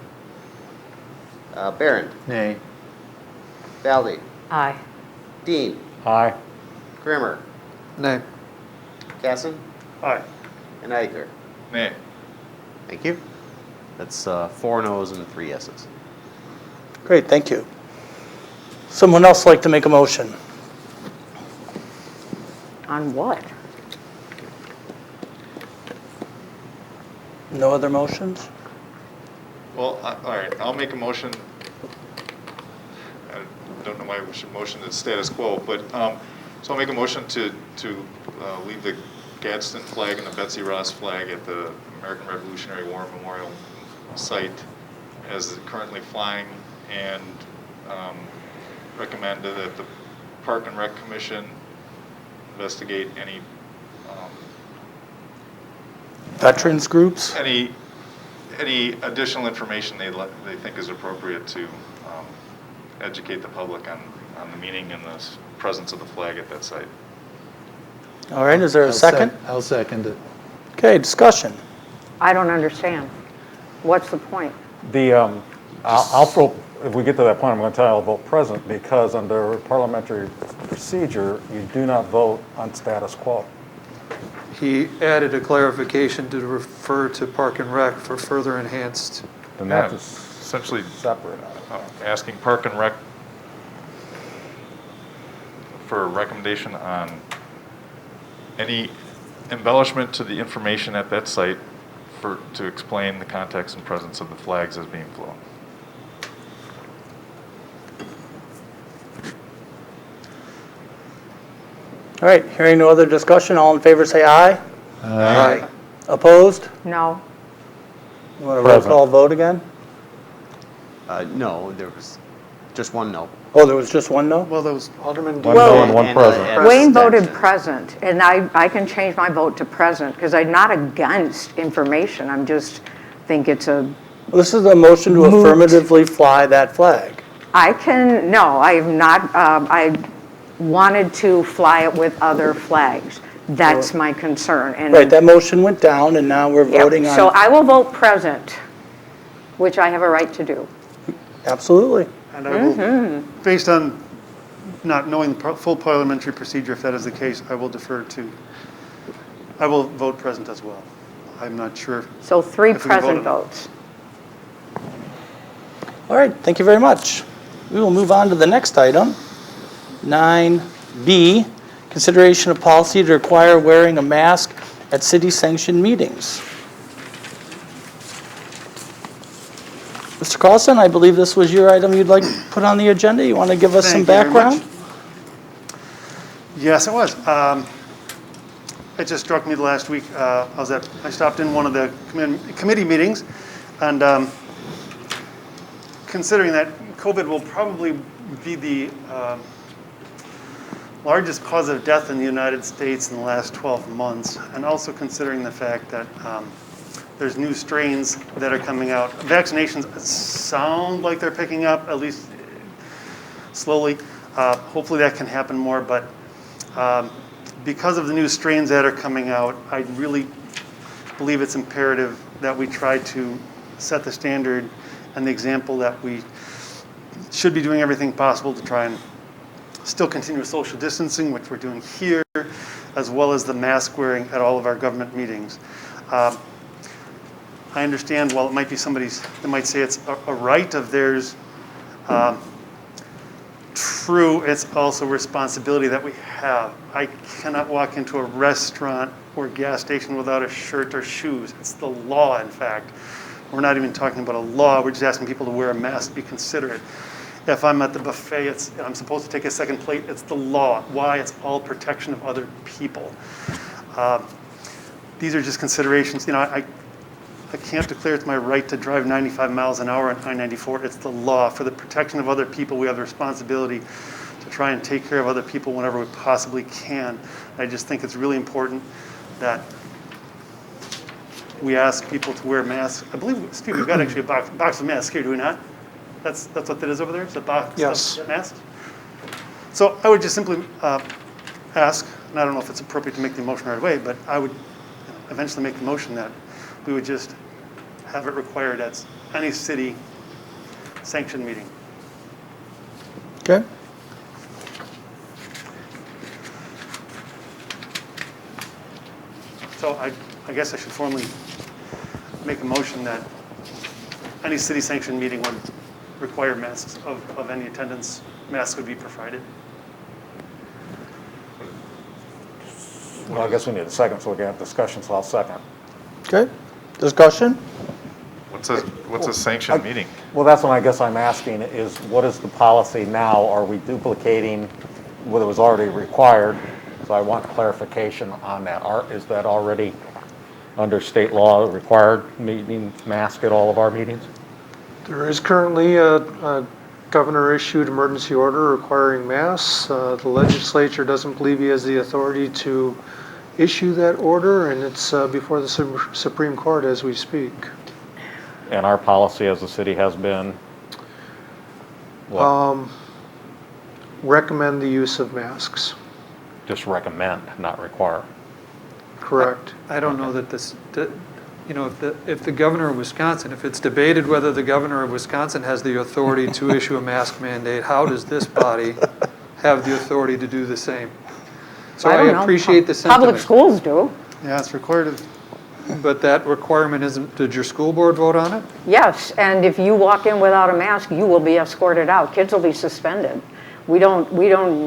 S20: Barron.
S6: Nay.
S20: Baldy.
S4: Aye.
S20: Dean.
S19: Aye.
S20: Grimmer.
S3: Nay.
S20: Gatson.
S7: Aye.
S20: And Eichler.
S18: Nay.
S2: Thank you. That's 4 noes and 3 yeses.
S1: Great, thank you. Someone else like to make a motion?
S4: On what?
S1: No other motions?
S18: Well, all right, I'll make a motion. I don't know why we should motion the status quo, but, so I'll make a motion to leave the Gadsden flag and the Betsy Ross flag at the American Revolutionary War Memorial site as currently flying, and recommend that the Park and Rec Commission investigate any
S1: Veterans groups?
S18: any additional information they think is appropriate to educate the public on the meaning and the presence of the flag at that site.
S1: All right, is there a second?
S6: I'll second it.
S1: Okay, discussion.
S4: I don't understand. What's the point?
S19: I'll vote, if we get to that point, I'm going to tell you I'll vote present, because under parliamentary procedure, you do not vote on status quo.
S3: he added a clarification to refer to Park and Rec for further enhanced.
S19: And
S18: Yeah,
S19: that's
S18: essentially
S19: separate.
S18: asking Park and Rec for a recommendation on any embellishment to the information at that site to explain the context and presence of the flags as being flown.
S1: All right, hearing no other discussion, all in favor say aye.
S3: Aye.
S1: Opposed?
S4: No.
S1: You want a roll
S19: Present.
S1: call vote again?
S20: No, there was just one no.
S1: Oh, there was just one no?
S7: Well, there was Alderman.
S19: One no and one present.
S4: Wayne voted present, and I can change my vote to present, because I'm not against information, I'm just think it's a,
S1: This is a motion to
S4: Moot.
S1: affirmatively fly that flag.
S4: I'm not, I wanted to fly it with other flags. That's my concern. And
S1: Right, that motion went down, and now we're
S4: Yep,
S1: voting on.
S4: so I will vote present, which I have a right to do.
S1: Absolutely.
S7: And I will, based on not knowing the full parliamentary procedure, if that is the case, I will vote present as well. I'm not sure.
S4: So 3
S7: if we can
S4: present
S7: vote
S4: votes.
S1: All right, thank you very much. We will move on to the next item, 9B, consideration of policy to require wearing a mask at city-sanctioned meetings. Mr. Carlson, I believe this was your item you'd like to put on the agenda. You want to give us some
S7: Thank you very much.
S1: background?
S7: Yes, it was. It just struck me last week. I stopped in one of the committee meetings, and considering that COVID will probably be the largest cause of death in the United States in the last 12 months, and also considering the fact that there's new strains that are coming out. Vaccinations sound like they're picking up, at least slowly. Hopefully that can happen more, but because of the new strains that are coming out, I really believe it's imperative that we try to set the standard and the example that we should be doing everything possible to try and still continue social distancing, which we're doing here, as well as the mask wearing at all of our government meetings. I understand, while it might be somebody's, that might say it's a right of theirs, true, it's also a responsibility that we have. I cannot walk into a restaurant or gas station without a shirt or shoes. It's the law, in fact. We're not even talking about a law, we're just asking people to wear a mask, be considerate. If I'm at the buffet, I'm supposed to take a second plate, it's the law. Why? It's all protection of other people. These are just considerations. You know, I can't declare it's my right to drive 95 miles an hour on I-94. It's the law. For the protection of other people, we have the responsibility to try and take care of other people whenever we possibly can. I just think it's really important that we ask people to wear masks. I believe, Steve, we've got actually a box of masks here, do we not? That's what that is over there? It's a box of masks? So I would just simply ask, and I don't know if it's appropriate to make the motion right away, but I would eventually make the motion that we would just have it required at any city sanctioned meeting.
S1: Okay.
S7: So I guess I should formally make a motion that any city sanctioned meeting would require masks of any attendance. Masks would be provided.
S19: Well, I guess we need a second, so we can have discussion, so I'll second.
S1: Okay, discussion?
S18: What's a sanctioned meeting?
S19: Well, that's what I guess I'm asking is, what is the policy now? Are we duplicating what was already required? So I want clarification on that. Is that already under state law required meeting mask at all of our meetings?
S3: There is currently a governor-issued emergency order requiring masks. The legislature doesn't believe he has the authority to issue that order, and it's before the Supreme Court as we speak.
S19: And our policy as a city has been?
S3: Recommend the use of masks.
S19: Just recommend, not require.
S3: Correct. I don't know that this, you know, if the governor of Wisconsin, if it's debated whether the governor of Wisconsin has the authority to issue a mask mandate, how does this body have the authority to do the same? So I appreciate the sentiment.
S4: Public schools do.
S7: Yeah, it's recorded.
S3: But that requirement isn't, did your school board vote on it?
S4: Yes, and if you walk in without a mask, you will be escorted out. Kids will be suspended. We do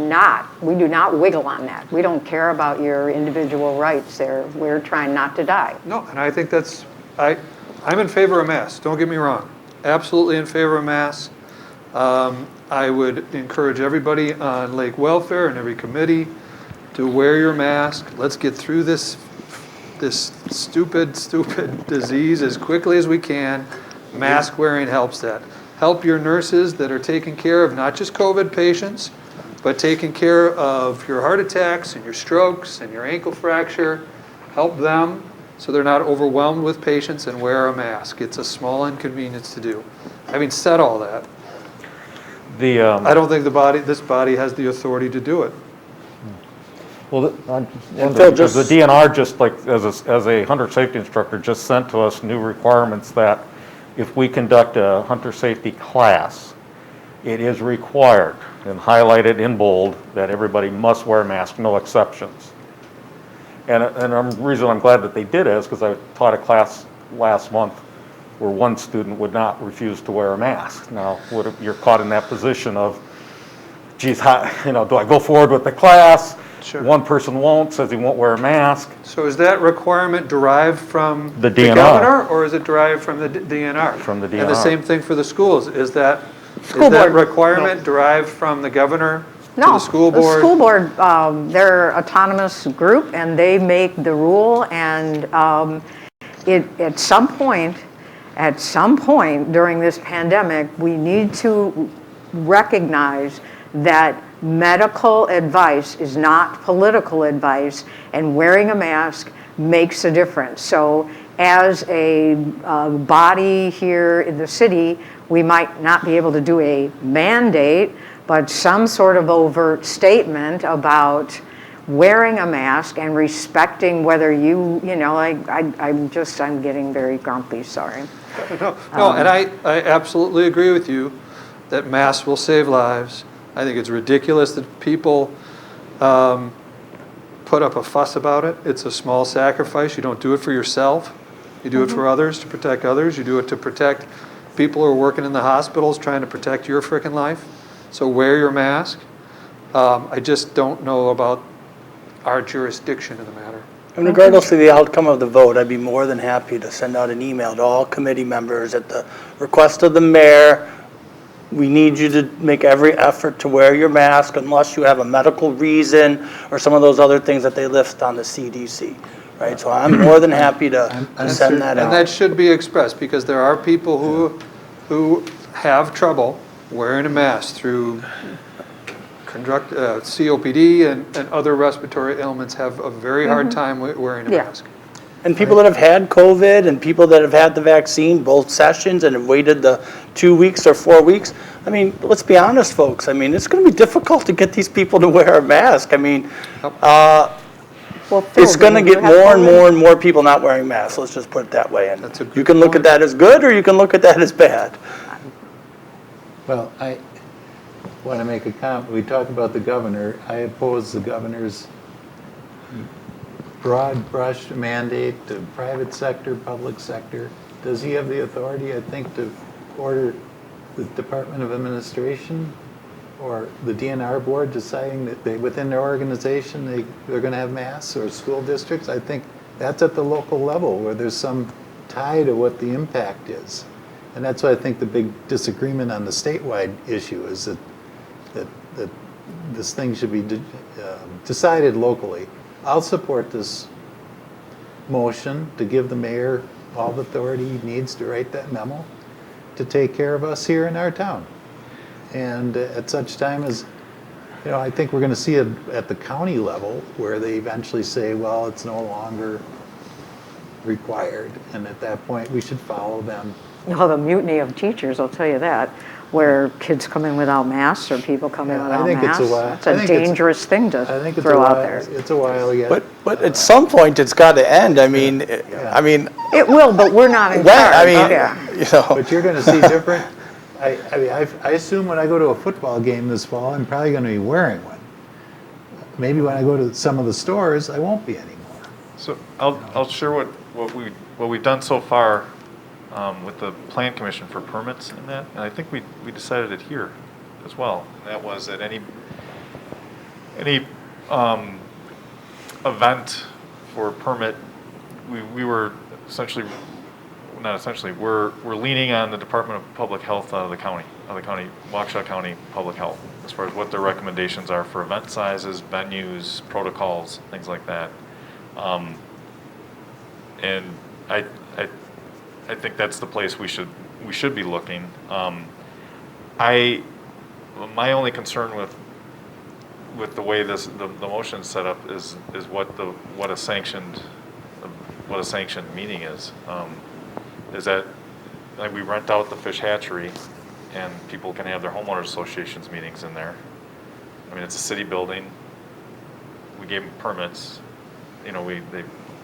S4: not wiggle on that. We don't care about your individual rights there. We're trying not to die.
S3: No, and I think that's, I'm in favor of masks, don't get me wrong. Absolutely in favor of masks. I would encourage everybody on lake welfare and every committee to wear your mask. Let's get through this stupid disease as quickly as we can. Mask wearing helps that. Help your nurses that are taking care of not just COVID patients, but taking care of your heart attacks and your strokes and your ankle fracture. Help them so they're not overwhelmed with patients, and wear a mask. It's a small inconvenience to do. Having said all that, I don't think this body has the authority to do it.
S19: Well, the DNR, just like as a hunter safety instructor, just sent to us new requirements that if we conduct a hunter safety class, it is required and highlighted in bold that everybody must wear a mask, no exceptions. And the reason I'm glad that they did it is because I taught a class last month where one student would not refuse to wear a mask. Now, you're caught in that position of, geez, do I go forward with the class?
S3: Sure.
S19: One person won't, says he won't wear a mask.
S3: So is that requirement derived from
S19: The DNR.
S3: governor, or is it derived from the DNR?
S19: From the DNR.
S3: And the same thing for the schools. Is that
S4: School board.
S3: requirement derived from the governor to
S4: No,
S3: the school
S4: the
S3: board?
S4: school board, they're an autonomous group, and they make the rule, and at some point during this pandemic, we need to recognize that medical advice is not political advice, and wearing a mask makes a difference. So as a body here in the city, we might not be able to do a mandate, but some sort of overt statement about wearing a mask and respecting whether I'm getting very grumpy, sorry.
S3: No, and I absolutely agree with you that masks will save lives. I think it's ridiculous that people put up a fuss about it. It's a small sacrifice. You don't do it for yourself. You do it for others, to protect others. You do it to protect people who are working in the hospitals, trying to protect your frickin' life. So wear your mask. I just don't know about our jurisdiction in the matter.
S1: And regardless of the outcome of the vote, I'd be more than happy to send out an email to all committee members at the request of the mayor. We need you to make every effort to wear your mask unless you have a medical reason or some of those other things that they list on the CDC, right? So I'm more than happy to send that out.
S3: And that should be expressed, because there are people who have trouble wearing a mask through COPD and other respiratory ailments, have a very hard time wearing a mask.
S1: And people that have had COVID and people that have had the vaccine, both sessions, and have waited the 2 weeks or 4 weeks, I mean, let's be honest, folks. I mean, it's going to be difficult to get these people to wear a mask. I mean, it's going to get more and more and more people not wearing masks. Let's just put it that way. And you can look at that as good, or you can look at that as bad.
S6: Well, I want to make a comment. We talked about the governor. I oppose the governor's broad brush mandate to private sector, public sector. Does he have the authority, I think, to order the Department of Administration or the DNR board deciding that within their organization they're going to have masks, or school districts? I think that's at the local level where there's some tie to what the impact is. And that's why I think the big disagreement on the statewide issue is that this thing should be decided locally. I'll support this motion to give the mayor all the authority he needs to write that memo to take care of us here in our town. And at such time as, I think we're going to see it at the county level where they eventually say, well, it's no longer required. And at that point, we should follow them.
S4: Well, the mutiny of teachers, I'll tell you that, where kids come in without masks or people come in without masks. It's a dangerous thing to throw out there.
S6: It's a while yet.
S1: But at some point, it's got to end. I mean,
S4: it will, but we're not in charge.
S6: But you're going to see different. I assume when I go to a football game this fall, I'm probably going to be wearing one. Maybe when I go to some of the stores, I won't be anymore.
S18: So I'll share what we've done so far with the Plan Commission for permits and that, and I think we decided it here as well. And that was that any event for permit, we were essentially, not essentially, we're leaning on the Department of Public Health out of the county, Waukesha County Public Health, as far as what their recommendations are for event sizes, venues, protocols, things like that. And I think that's the place we should be looking. My only concern with the way the motion's set up is what a sanctioned meeting is. Is that like we rent out the fish hatchery and people can have their homeowners associations meetings in there. I mean, it's a city building. We gave them permits. You know,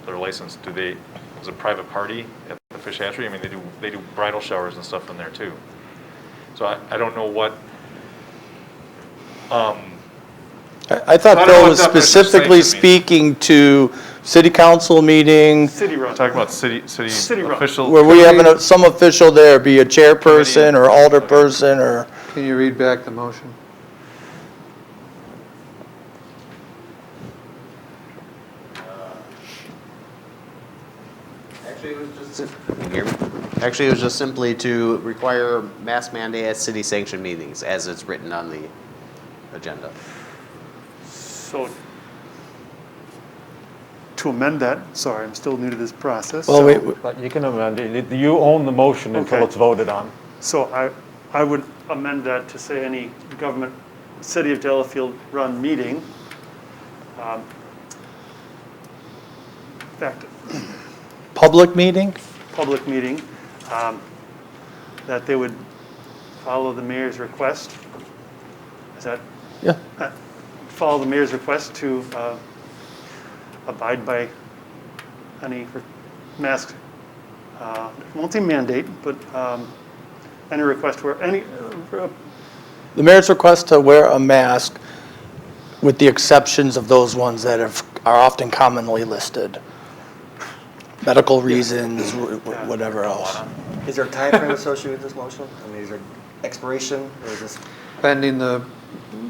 S18: they're licensed. Is a private party at the fish hatchery? I mean, they do bridal showers and stuff in there too. So I don't know what.
S1: I thought Bill was specifically speaking to city council meeting.
S7: City run.
S18: Talking about city official.
S1: Where we have some official there, be a chairperson or alderperson or.
S3: Can you read back the motion?
S20: Actually, it was just simply to require mask mandate at city sanctioned meetings as it's written on the agenda.
S7: So to amend that, sorry, I'm still new to this process.
S1: Well,
S19: But you can amend it. You own the motion until it's voted on.
S7: So I would amend that to say any government, City of Delafield run meeting. In fact,
S1: Public meeting?
S7: public meeting, that they would follow the mayor's request. Is that?
S1: Yeah.
S7: Follow the mayor's request to abide by any mask, won't say mandate, but any request where any.
S1: The mayor's request to wear a mask with the exceptions of those ones that are often commonly listed. Medical reasons, whatever else.
S21: Is there a time frame associated with this motion? I mean, is there expiration or is this?
S3: Pending the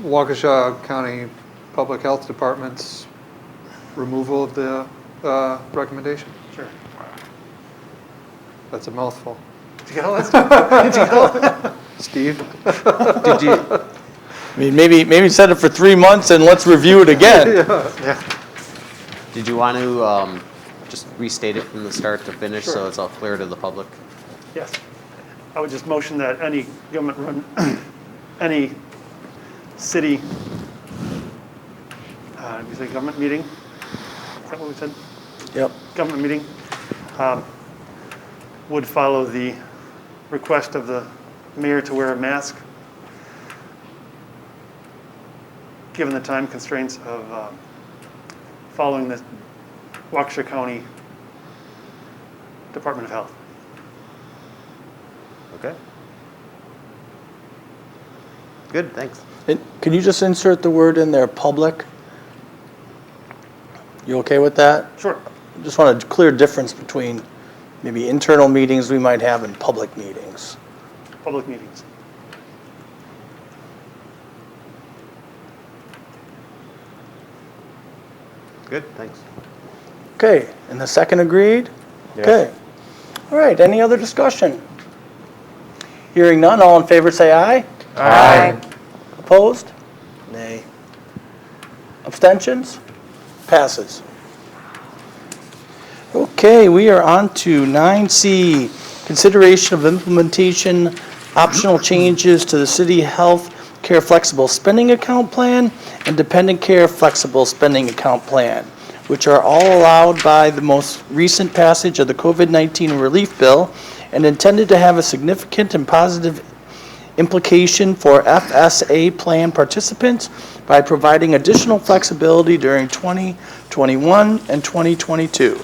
S3: Waukesha County Public Health Department's removal of the recommendation?
S7: Sure.
S3: That's a mouthful.
S7: Did you get all that stuff? Did you get all that?
S3: Steve?
S1: Did you? I mean, maybe set it for 3 months and let's review it again.
S7: Yeah.
S20: Did you want to just restate it from the start to finish so it's all clear to the public?
S7: Yes. I would just motion that any government run, any city, did we say government meeting? Is that what we said?
S1: Yep.
S7: Government meeting would follow the request of the mayor to wear a mask, given the time constraints of following the Waukesha County Department of Health.
S20: Okay. Good, thanks.
S1: And can you just insert the word in there, public? You okay with that?
S7: Sure.
S1: Just want a clear difference between maybe internal meetings we might have and public meetings.
S7: Public meetings.
S20: Good, thanks.
S1: Okay, and the second agreed?
S19: Yes.
S1: Okay. All right, any other discussion? Hearing none, all in favor say aye.
S4: Aye.
S1: Opposed?
S21: Nay.
S1: Abstentions? Passes. Okay, we are on to 9C, consideration of implementation optional changes to the City Health Care Flexible Spending Account Plan and Dependent Care Flexible Spending Account Plan, which are all allowed by the most recent passage of the COVID-19 relief bill and intended to have a significant and positive implication for FSA plan participants by providing additional flexibility during 2021 and 2022.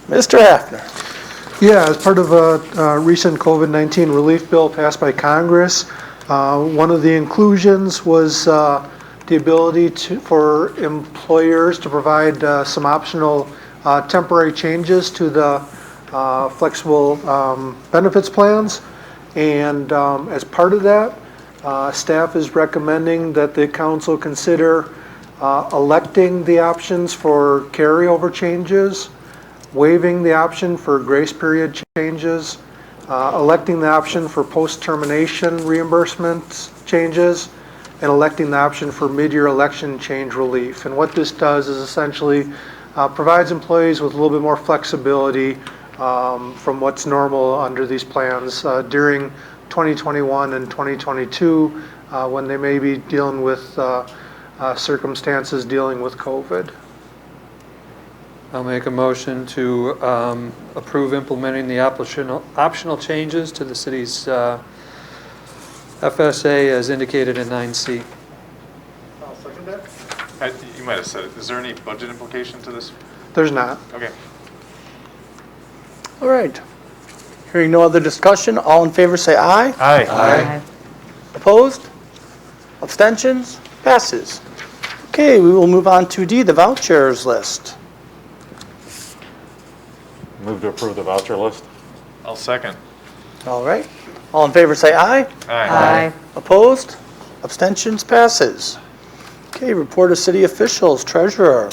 S1: Mr. Hafner.
S22: Yeah, as part of a recent COVID-19 relief bill passed by Congress, one of the inclusions was the ability for employers to provide some optional temporary changes to the flexible benefits plans. And as part of that, staff is recommending that the council consider electing the options for carryover changes, waiving the option for grace period changes, electing the option for post-termination reimbursement changes, and electing the option for mid-year election change relief. And what this does is essentially provides employees with a little bit more flexibility from what's normal under these plans during 2021 and 2022 when they may be dealing with circumstances dealing with COVID.
S3: I'll make a motion to approve implementing the optional changes to the city's FSA as indicated in 9C.
S22: I'll second that.
S18: You might have said it. Is there any budget implication to this?
S22: There's not.
S18: Okay.
S1: All right. Hearing no other discussion, all in favor say aye.
S19: Aye.
S1: Aye. Opposed? Abstentions? Passes. Okay, we will move on to D, the vouchers list.
S19: Move to approve the voucher list.
S18: I'll second.
S1: All right. All in favor say aye.
S18: Aye.
S1: Opposed? Abstentions? Passes. Okay, report of city officials, treasurer.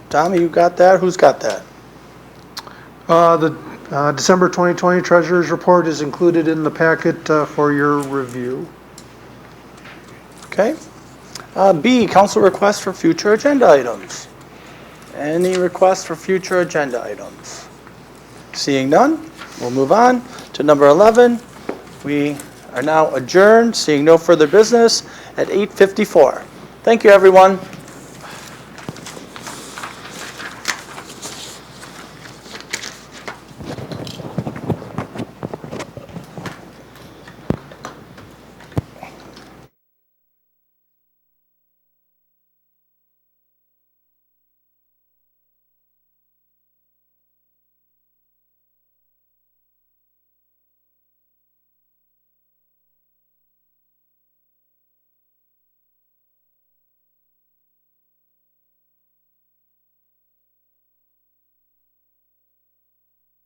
S1: Tommy, you got that? Who's got that?
S22: The December 2020 Treasurer's Report is included in the packet for your review.
S1: Okay. B, council requests for future agenda items. Any requests for future agenda items? Seeing none, we'll move on to number 11. We are now adjourned, seeing no further business at 8:54. Thank you, everyone.